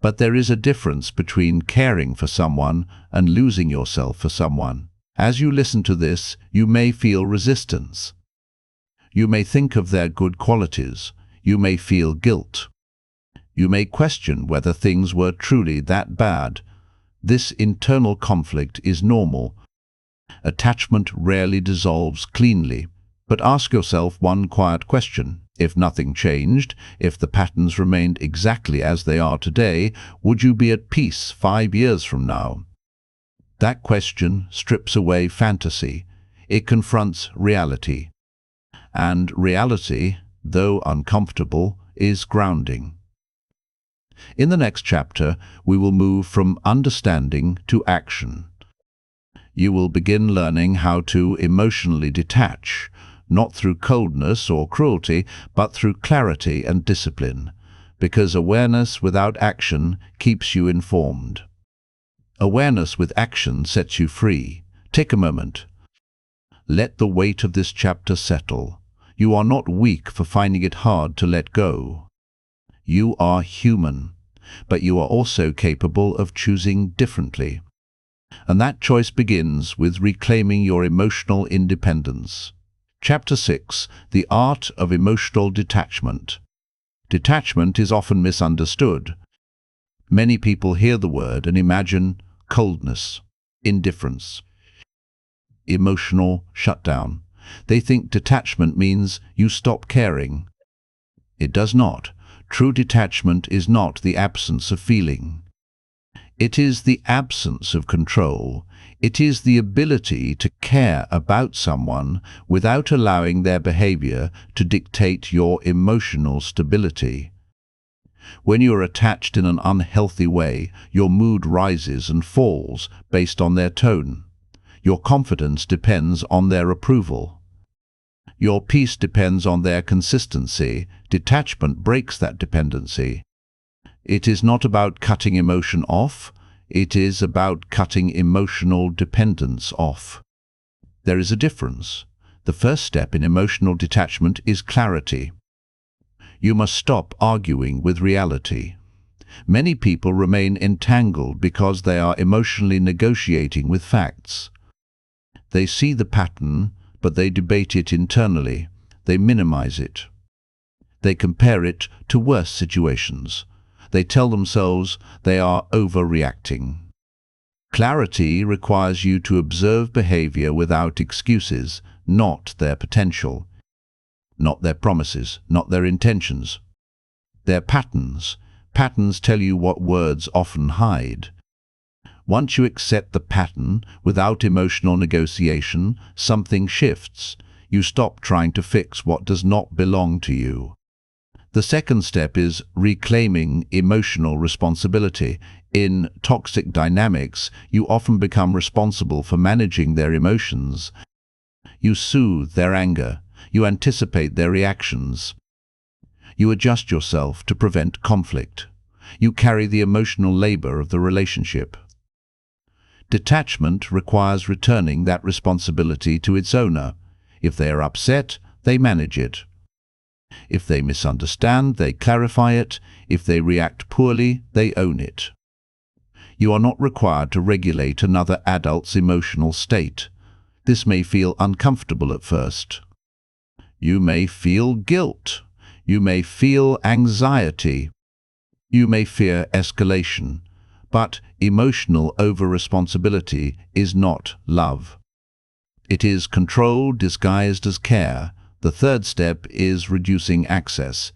But there is a difference between caring for someone and losing yourself for someone. As you listen to this, you may feel resistance. You may think of their good qualities. You may feel guilt. You may question whether things were truly that bad. This internal conflict is normal. Attachment rarely dissolves cleanly. But ask yourself one quiet question. If nothing changed, if the patterns remained exactly as they are today, would you be at peace 5 years from now? That question strips away fantasy. It confronts reality. And reality, though uncomfortable, is grounding. In the next chapter, we will move from understanding to action. You will begin learning how to emotionally detach, not through coldness or cruelty, but through clarity and discipline, because awareness without action keeps you informed. Awareness with action sets you free. Take a moment. Let the weight of this chapter settle. You are not weak for finding it hard to let go. You are human, but you are also capable of choosing differently. And that choice begins with reclaiming your emotional independence. Chapter 6: The Art of Emotional Detachment. Detachment is often misunderstood. Many people hear the word and imagine coldness, indifference, emotional shutdown. They think detachment means you stop caring. It does not. True detachment is not the absence of feeling. It is the absence of control. It is the ability to care about someone without allowing their behavior to dictate your emotional stability. When you are attached in an unhealthy way, your mood rises and falls based on their tone. Your confidence depends on their approval. Your peace depends on their consistency. Detachment breaks that dependency. It is not about cutting emotion off, it is about cutting emotional dependence off. There is a difference. The first step in emotional detachment is clarity. You must stop arguing with reality. Many people remain entangled because they are emotionally negotiating with facts. They see the pattern, but they debate it internally. They minimize it. They compare it to worse situations. They tell themselves they are overreacting. Clarity requires you to observe behavior without excuses, not their potential, not their promises, not their intentions. Their patterns. Patterns tell you what words often hide. Once you accept the pattern without emotional negotiation, something shifts. You stop trying to fix what does not belong to you. The second step is reclaiming emotional responsibility. In toxic dynamics, you often become responsible for managing their emotions. You soothe their anger. You anticipate their reactions. You adjust yourself to prevent conflict. You carry the emotional labor of the relationship. Detachment requires returning that responsibility to its owner. If they are upset, they manage it. If they misunderstand, they clarify it. If they react poorly, they own it. You are not required to regulate another adult's emotional state. This may feel uncomfortable at first. You may feel guilt. You may feel anxiety. You may fear escalation. But emotional over-responsibility is not love. It is control disguised as care. The third step is reducing access.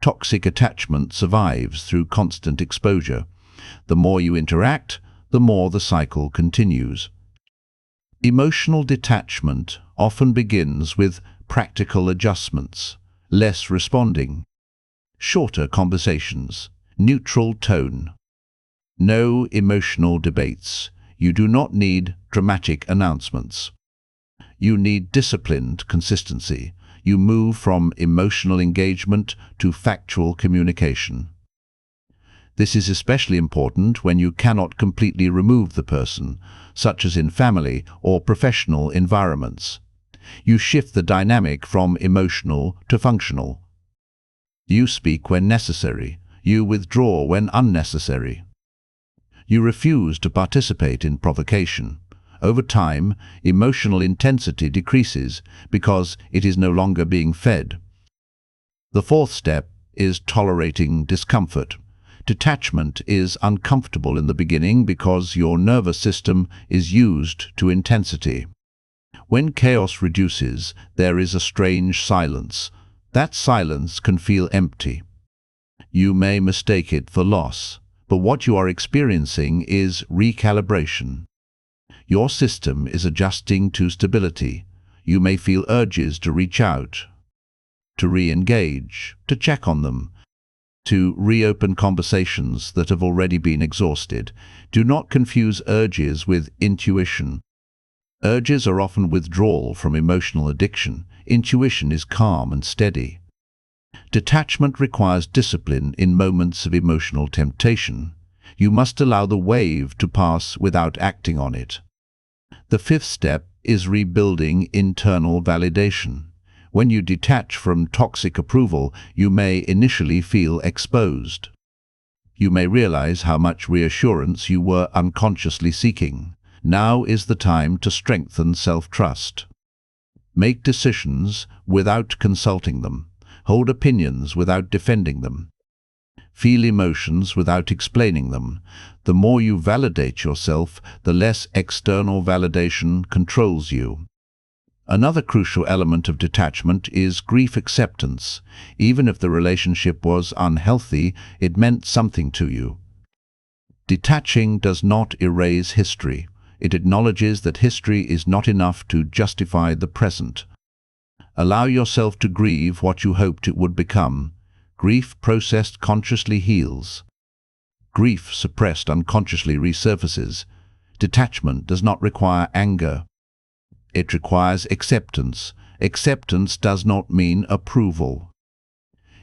Toxic attachment survives through constant exposure. The more you interact, the more the cycle continues. Emotional detachment often begins with practical adjustments, less responding, shorter conversations, neutral tone. No emotional debates. You do not need dramatic announcements. You need disciplined consistency. You move from emotional engagement to factual communication. This is especially important when you cannot completely remove the person, such as in family or professional environments. You shift the dynamic from emotional to functional. You speak when necessary. You withdraw when unnecessary. You refuse to participate in provocation. Over time, emotional intensity decreases because it is no longer being fed. The fourth step is tolerating discomfort. Detachment is uncomfortable in the beginning because your nervous system is used to intensity. When chaos reduces, there is a strange silence. That silence can feel empty. You may mistake it for loss, but what you are experiencing is recalibration. Your system is adjusting to stability. You may feel urges to reach out, to re-engage, to check on them, to reopen conversations that have already been exhausted. Do not confuse urges with intuition. Urges are often withdrawal from emotional addiction. Intuition is calm and steady. Detachment requires discipline in moments of emotional temptation. You must allow the wave to pass without acting on it. The fifth step is rebuilding internal validation. When you detach from toxic approval, you may initially feel exposed. You may realize how much reassurance you were unconsciously seeking. Now is the time to strengthen self-trust. Make decisions without consulting them. Hold opinions without defending them. Feel emotions without explaining them. The more you validate yourself, the less external validation controls you. Another crucial element of detachment is grief acceptance. Even if the relationship was unhealthy, it meant something to you. Detaching does not erase history. It acknowledges that history is not enough to justify the present. Allow yourself to grieve what you hoped it would become. Grief processed consciously heals. Grief suppressed unconsciously resurfaces. Detachment does not require anger. It requires acceptance. Acceptance does not mean approval.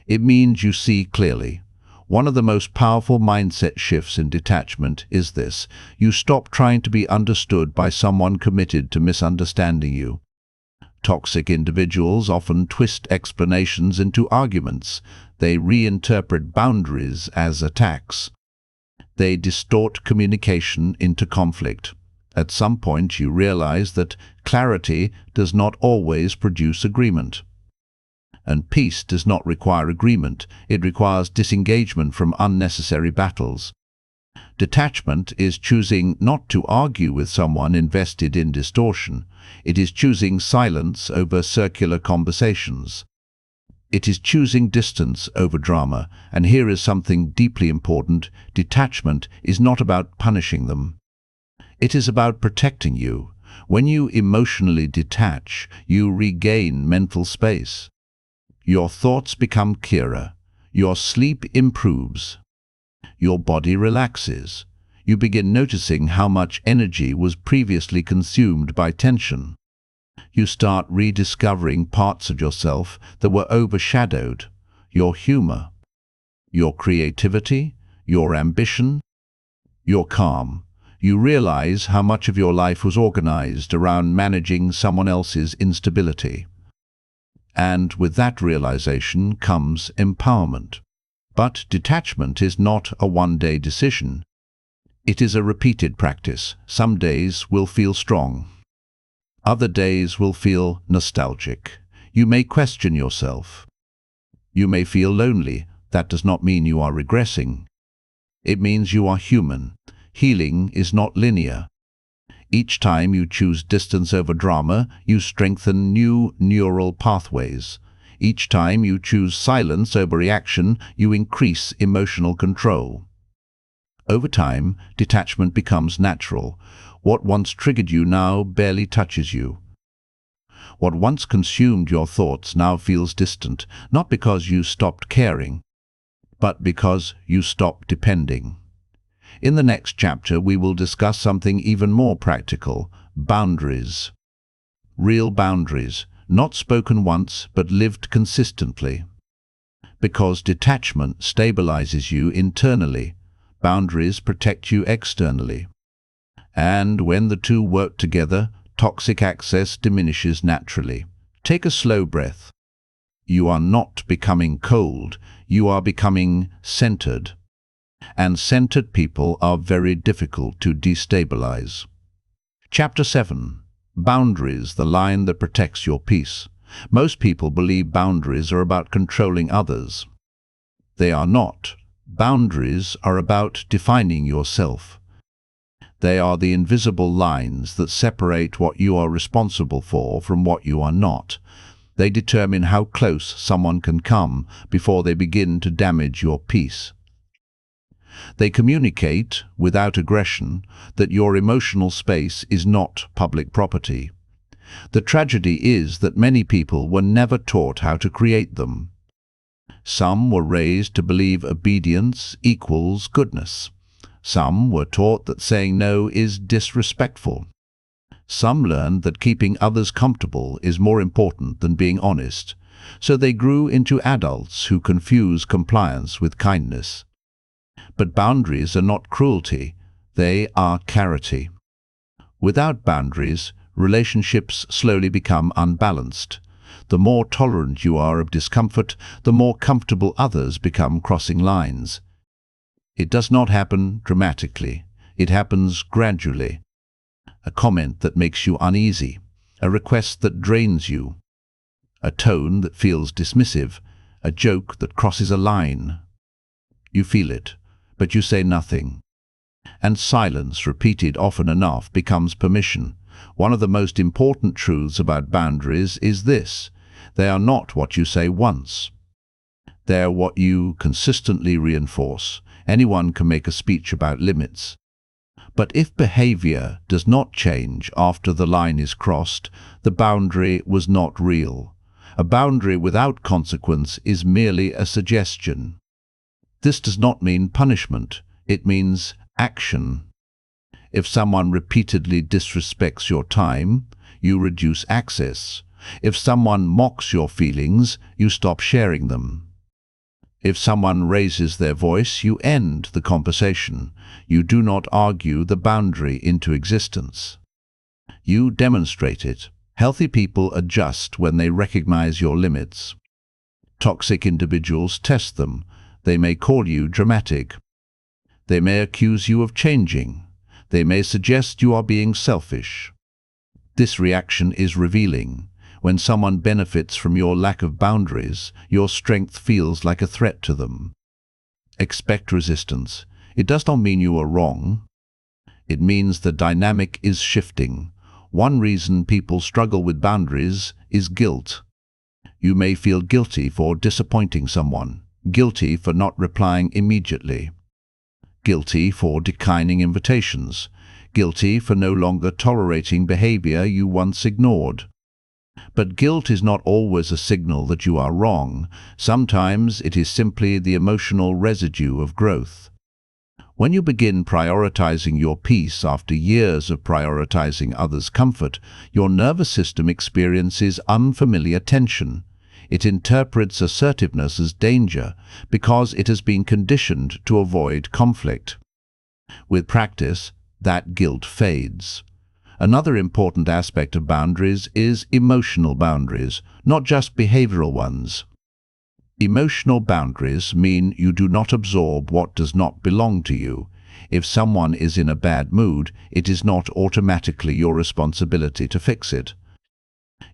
It means you see clearly. One of the most powerful mindset shifts in detachment is this: you stop trying to be understood by someone committed to misunderstanding you. Toxic individuals often twist explanations into arguments. They reinterpret boundaries as attacks. They distort communication into conflict. At some point you realize that clarity does not always produce agreement. And peace does not require agreement, it requires disengagement from unnecessary battles. Detachment is choosing not to argue with someone invested in distortion. It is choosing silence over circular conversations. It is choosing distance over drama. And here is something deeply important: detachment is not about punishing them. It is about protecting you. When you emotionally detach, you regain mental space. Your thoughts become clearer. Your sleep improves. Your body relaxes. You begin noticing how much energy was previously consumed by tension. You start rediscovering parts of yourself that were overshadowed: your humor, your creativity, your ambition, your calm. You realize how much of your life was organized around managing someone else's instability. And with that realization comes empowerment. But detachment is not a one-day decision. It is a repeated practice. Some days will feel strong. Other days will feel nostalgic. You may question yourself. You may feel lonely. That does not mean you are regressing. It means you are human. Healing is not linear. Each time you choose distance over drama, you strengthen new neural pathways. Each time you choose silence over reaction, you increase emotional control. Over time, detachment becomes natural. What once triggered you now barely touches you. What once consumed your thoughts now feels distant, not because you stopped caring, but because you stopped depending. In the next chapter, we will discuss something even more practical: boundaries. Real boundaries, not spoken once, but lived consistently. Because detachment stabilizes you internally, boundaries protect you externally. And when the two work together, toxic access diminishes naturally. Take a slow breath. You are not becoming cold, you are becoming centered. And centered people are very difficult to destabilize. Chapter 7. Boundaries, the line that protects your peace. Most people believe boundaries are about controlling others. They are not. Boundaries are about defining yourself. They are the invisible lines that separate what you are responsible for from what you are not. They determine how close someone can come before they begin to damage your peace. They communicate, without aggression, that your emotional space is not public property. The tragedy is that many people were never taught how to create them. Some were raised to believe obedience equals goodness. Some were taught that saying no is disrespectful. Some learned that keeping others comfortable is more important than being honest. So they grew into adults who confuse compliance with kindness. But boundaries are not cruelty, they are clarity. Without boundaries, relationships slowly become unbalanced. The more tolerant you are of discomfort, the more comfortable others become crossing lines. It does not happen dramatically. It happens gradually. A comment that makes you uneasy, a request that drains you, a tone that feels dismissive, a joke that crosses a line. You feel it, but you say nothing. And silence, repeated often enough, becomes permission. One of the most important truths about boundaries is this: they are not what you say once. They are what you consistently reinforce. Anyone can make a speech about limits. But if behavior does not change after the line is crossed, the boundary was not real. A boundary without consequence is merely a suggestion. This does not mean punishment. It means action. If someone repeatedly disrespects your time, you reduce access. If someone mocks your feelings, you stop sharing them. If someone raises their voice, you end the conversation. You do not argue the boundary into existence. You demonstrate it. Healthy people adjust when they recognize your limits. Toxic individuals test them. They may call you dramatic. They may accuse you of changing. They may suggest you are being selfish. This reaction is revealing. When someone benefits from your lack of boundaries, your strength feels like a threat to them. Expect resistance. It does not mean you are wrong. It means the dynamic is shifting. One reason people struggle with boundaries is guilt. You may feel guilty for disappointing someone, guilty for not replying immediately, guilty for declining invitations, guilty for no longer tolerating behavior you once ignored. But guilt is not always a signal that you are wrong. Sometimes it is simply the emotional residue of growth. When you begin prioritizing your peace after years of prioritizing others' comfort, your nervous system experiences unfamiliar tension. It interprets assertiveness as danger because it has been conditioned to avoid conflict. With practice, that guilt fades. Another important aspect of boundaries is emotional boundaries, not just behavioral ones. Emotional boundaries mean you do not absorb what does not belong to you. If someone is in a bad mood, it is not automatically your responsibility to fix it.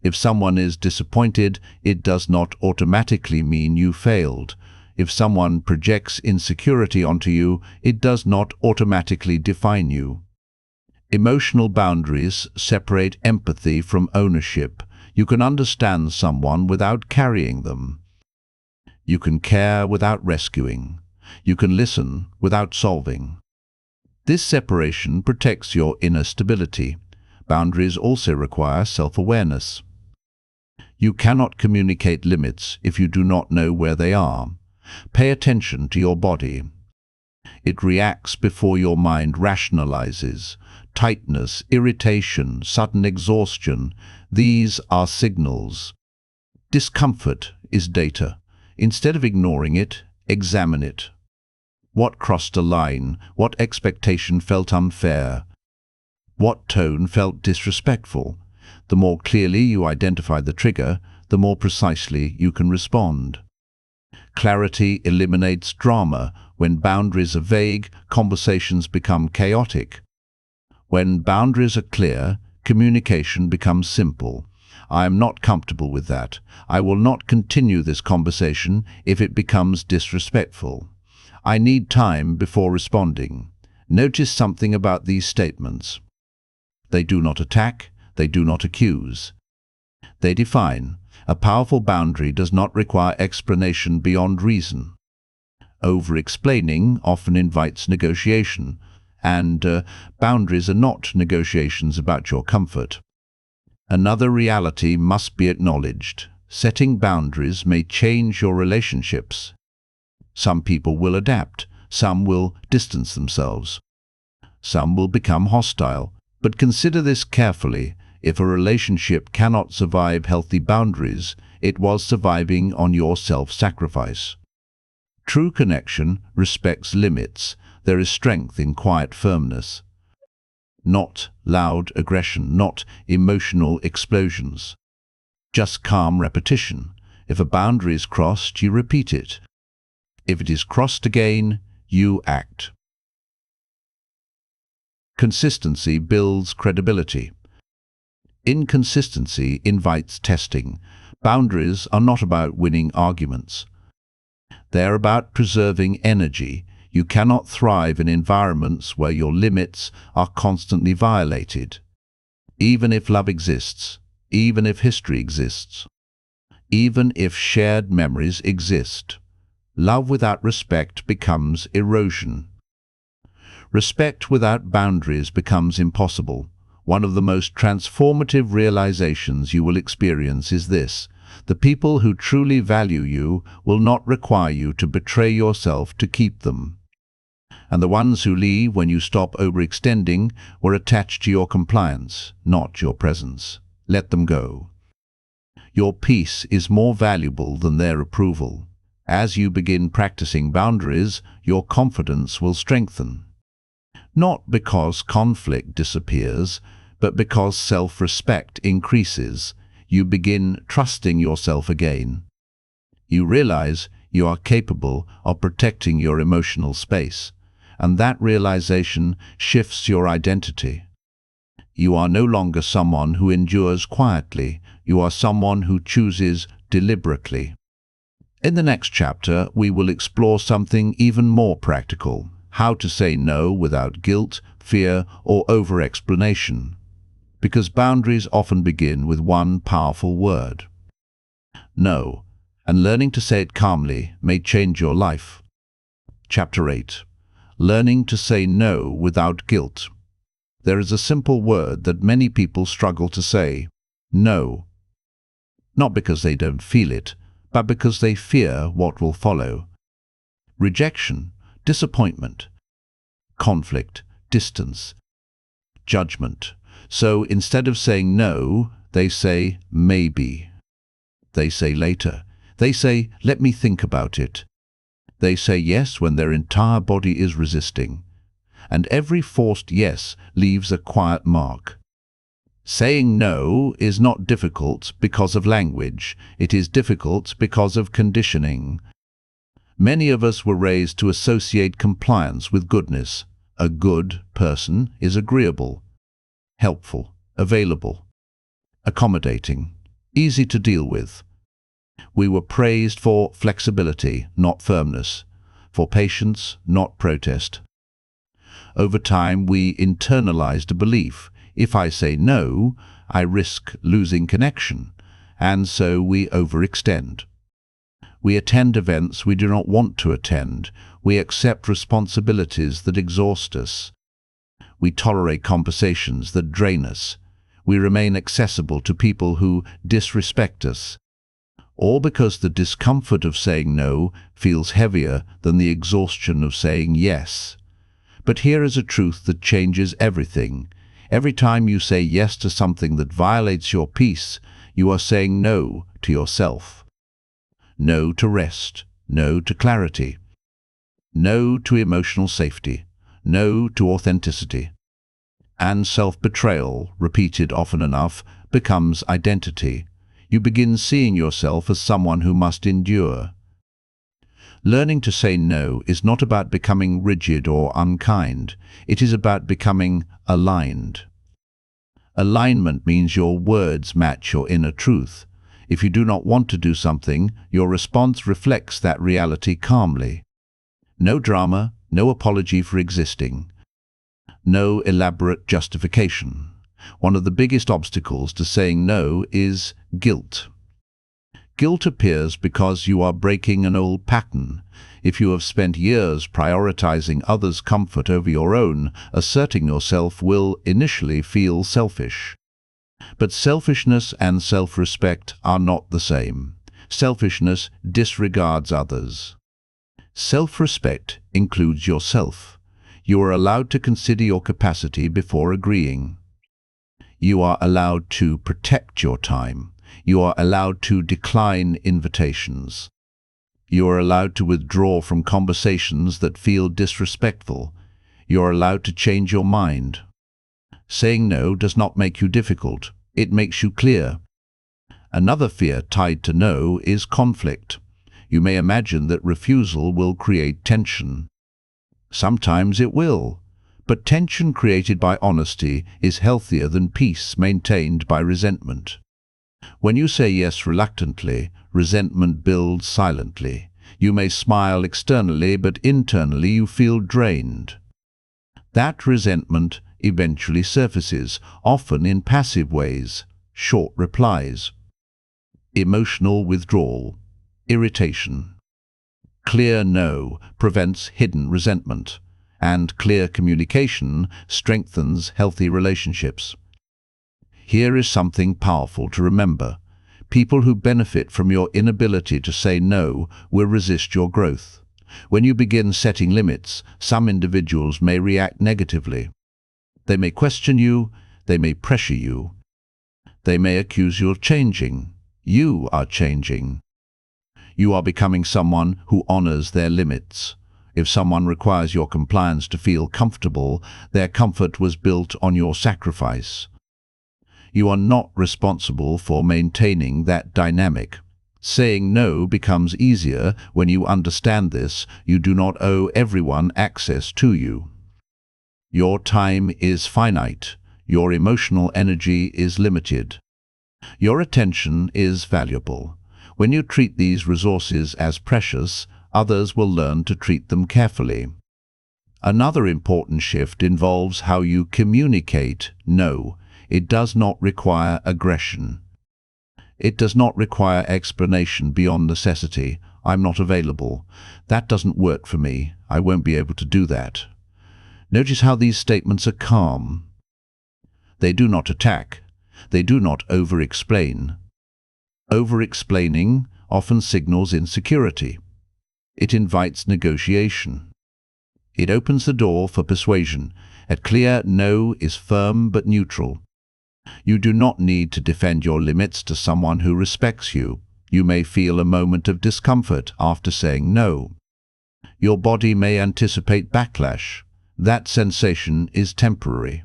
If someone is disappointed, it does not automatically mean you failed. If someone projects insecurity onto you, it does not automatically define you. Emotional boundaries separate empathy from ownership. You can understand someone without carrying them. You can care without rescuing. You can listen without solving. This separation protects your inner stability. Boundaries also require self-awareness. You cannot communicate limits if you do not know where they are. Pay attention to your body. It reacts before your mind rationalizes. Tightness, irritation, sudden exhaustion, these are signals. Discomfort is data. Instead of ignoring it, examine it. What crossed a line? What expectation felt unfair? What tone felt disrespectful? The more clearly you identify the trigger, the more precisely you can respond. Clarity eliminates drama. When boundaries are vague, conversations become chaotic. When boundaries are clear, communication becomes simple. I am not comfortable with that. I will not continue this conversation if it becomes disrespectful. I need time before responding. Notice something about these statements. They do not attack. They do not accuse. They define. A powerful boundary does not require explanation beyond reason. Over-explaining often invites negotiation, and boundaries are not negotiations about your comfort. Another reality must be acknowledged. Setting boundaries may change your relationships. Some people will adapt, some will distance themselves. Some will become hostile, but consider this carefully. If a relationship cannot survive healthy boundaries, it was surviving on your self-sacrifice. True connection respects limits. There is strength in quiet firmness. Not loud aggression, not emotional explosions. Just calm repetition. If a boundary is crossed, you repeat it. If it is crossed again, you act. Consistency builds credibility. Inconsistency invites testing. Boundaries are not about winning arguments. They are about preserving energy. You cannot thrive in environments where your limits are constantly violated. Even if love exists, even if history exists, even if shared memories exist, love without respect becomes erosion. Respect without boundaries becomes impossible. One of the most transformative realizations you will experience is this: the people who truly value you will not require you to betray yourself to keep them. And the ones who leave when you stop overextending were attached to your compliance, not your presence. Let them go. Your peace is more valuable than their approval. As you begin practicing boundaries, your confidence will strengthen. Not because conflict disappears, but because self-respect increases. You begin trusting yourself again. You realize you are capable of protecting your emotional space, and that realization shifts your identity. You are no longer someone who endures quietly. You are someone who chooses deliberately. In the next chapter, we will explore something even more practical: how to say no without guilt, fear, or over-explanation. Because boundaries often begin with one powerful word: no, and learning to say it calmly may change your life. Chapter 8. Learning to say no without guilt. There is a simple word that many people struggle to say: no. Not because they don't feel it, but because they fear what will follow. Rejection, disappointment, conflict, distance, judgment. So instead of saying no, they say maybe. They say later. They say, let me think about it. They say yes when their entire body is resisting. And every forced yes leaves a quiet mark. Saying no is not difficult because of language. It is difficult because of conditioning. Many of us were raised to associate compliance with goodness. A good person is agreeable, helpful, available, accommodating, easy to deal with. We were praised for flexibility, not firmness, for patience, not protest. Over time, we internalized a belief: if I say no, I risk losing connection, and so we overextend. We attend events we do not want to attend. We accept responsibilities that exhaust us. We tolerate conversations that drain us. We remain accessible to people who disrespect us. All because the discomfort of saying no feels heavier than the exhaustion of saying yes. But here is a truth that changes everything. Every time you say yes to something that violates your peace, you are saying no to yourself. No to rest, no to clarity, no to emotional safety, no to authenticity. And self-betrayal, repeated often enough, becomes identity. You begin seeing yourself as someone who must endure. Learning to say no is not about becoming rigid or unkind. It is about becoming aligned. Alignment means your words match your inner truth. If you do not want to do something, your response reflects that reality calmly. No drama, no apology for existing, no elaborate justification. One of the biggest obstacles to saying no is guilt. Guilt appears because you are breaking an old pattern. If you have spent years prioritizing others' comfort over your own, asserting yourself will initially feel selfish. But selfishness and self-respect are not the same. Selfishness disregards others. Self-respect includes yourself. You are allowed to consider your capacity before agreeing. You are allowed to protect your time. You are allowed to decline invitations. You are allowed to withdraw from conversations that feel disrespectful. You are allowed to change your mind. Saying no does not make you difficult. It makes you clear. Another fear tied to no is conflict. You may imagine that refusal will create tension. Sometimes it will, but tension created by honesty is healthier than peace maintained by resentment. When you say yes reluctantly, resentment builds silently. You may smile externally, but internally you feel drained. That resentment eventually surfaces, often in passive ways, short replies, emotional withdrawal, irritation. Clear no prevents hidden resentment, and clear communication strengthens healthy relationships. Here is something powerful to remember. People who benefit from your inability to say no will resist your growth. When you begin setting limits, some individuals may react negatively. They may question you, they may pressure you. They may accuse you of changing. You are changing. You are becoming someone who honors their limits. If someone requires your compliance to feel comfortable, their comfort was built on your sacrifice. You are not responsible for maintaining that dynamic. Saying no becomes easier when you understand this. You do not owe everyone access to you. Your time is finite. Your emotional energy is limited. Your attention is valuable. When you treat these resources as precious, others will learn to treat them carefully. Another important shift involves how you communicate no. It does not require aggression. It does not require explanation beyond necessity. I'm not available. That doesn't work for me. I won't be able to do that. Notice how these statements are calm. They do not attack. They do not over-explain. Over-explaining often signals insecurity. It invites negotiation. It opens the door for persuasion. A clear no is firm but neutral. You do not need to defend your limits to someone who respects you. You may feel a moment of discomfort after saying no. Your body may anticipate backlash. That sensation is temporary.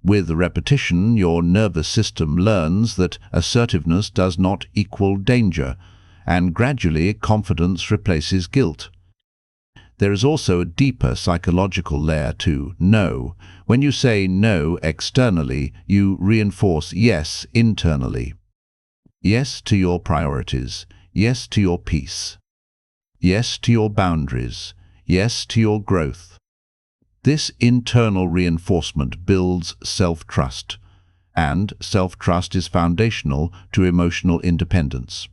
With repetition, your nervous system learns that assertiveness does not equal danger, and gradually confidence replaces guilt. There is also a deeper psychological layer to no. When you say no externally, you reinforce yes internally. Yes to your priorities. Yes to your peace. Yes to your boundaries. Yes to your growth. This internal reinforcement builds self-trust, and self-trust is foundational to emotional independence.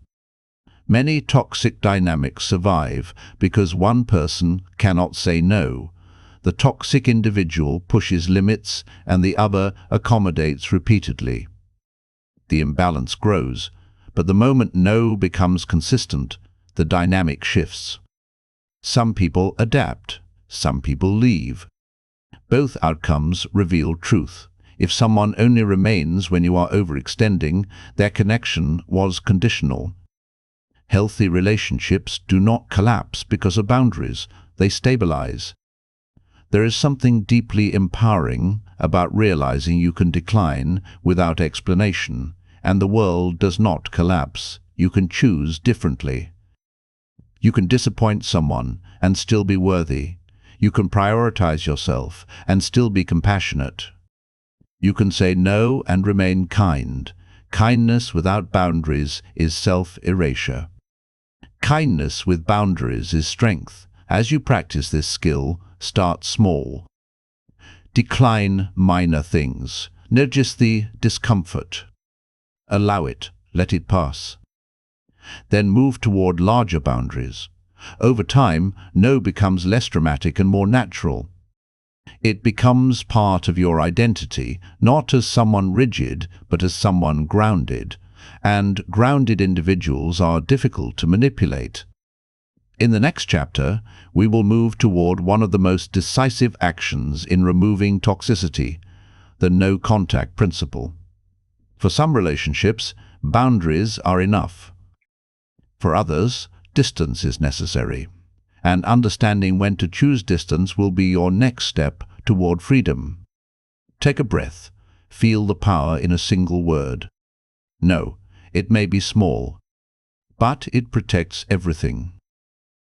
Many toxic dynamics survive because one person cannot say no. The toxic individual pushes limits and the other accommodates repeatedly. The imbalance grows, but the moment no becomes consistent, the dynamic shifts. Some people adapt, some people leave. Both outcomes reveal truth. If someone only remains when you are overextending, their connection was conditional. Healthy relationships do not collapse because of boundaries, they stabilize. There is something deeply empowering about realizing you can decline without explanation, and the world does not collapse. You can choose differently. You can disappoint someone and still be worthy. You can prioritize yourself and still be compassionate. You can say no and remain kind. Kindness without boundaries is self-erasure. Kindness with boundaries is strength. As you practice this skill, start small. Decline minor things. Notice the discomfort. Allow it. Let it pass. Then move toward larger boundaries. Over time, no becomes less dramatic and more natural. It becomes part of your identity, not as someone rigid, but as someone grounded. And grounded individuals are difficult to manipulate. In the next chapter, we will move toward one of the most decisive actions in removing toxicity, the no-contact principle. For some relationships, boundaries are enough. For others, distance is necessary, and understanding when to choose distance will be your next step toward freedom. Take a breath. Feel the power in a single word. No. It may be small, but it protects everything.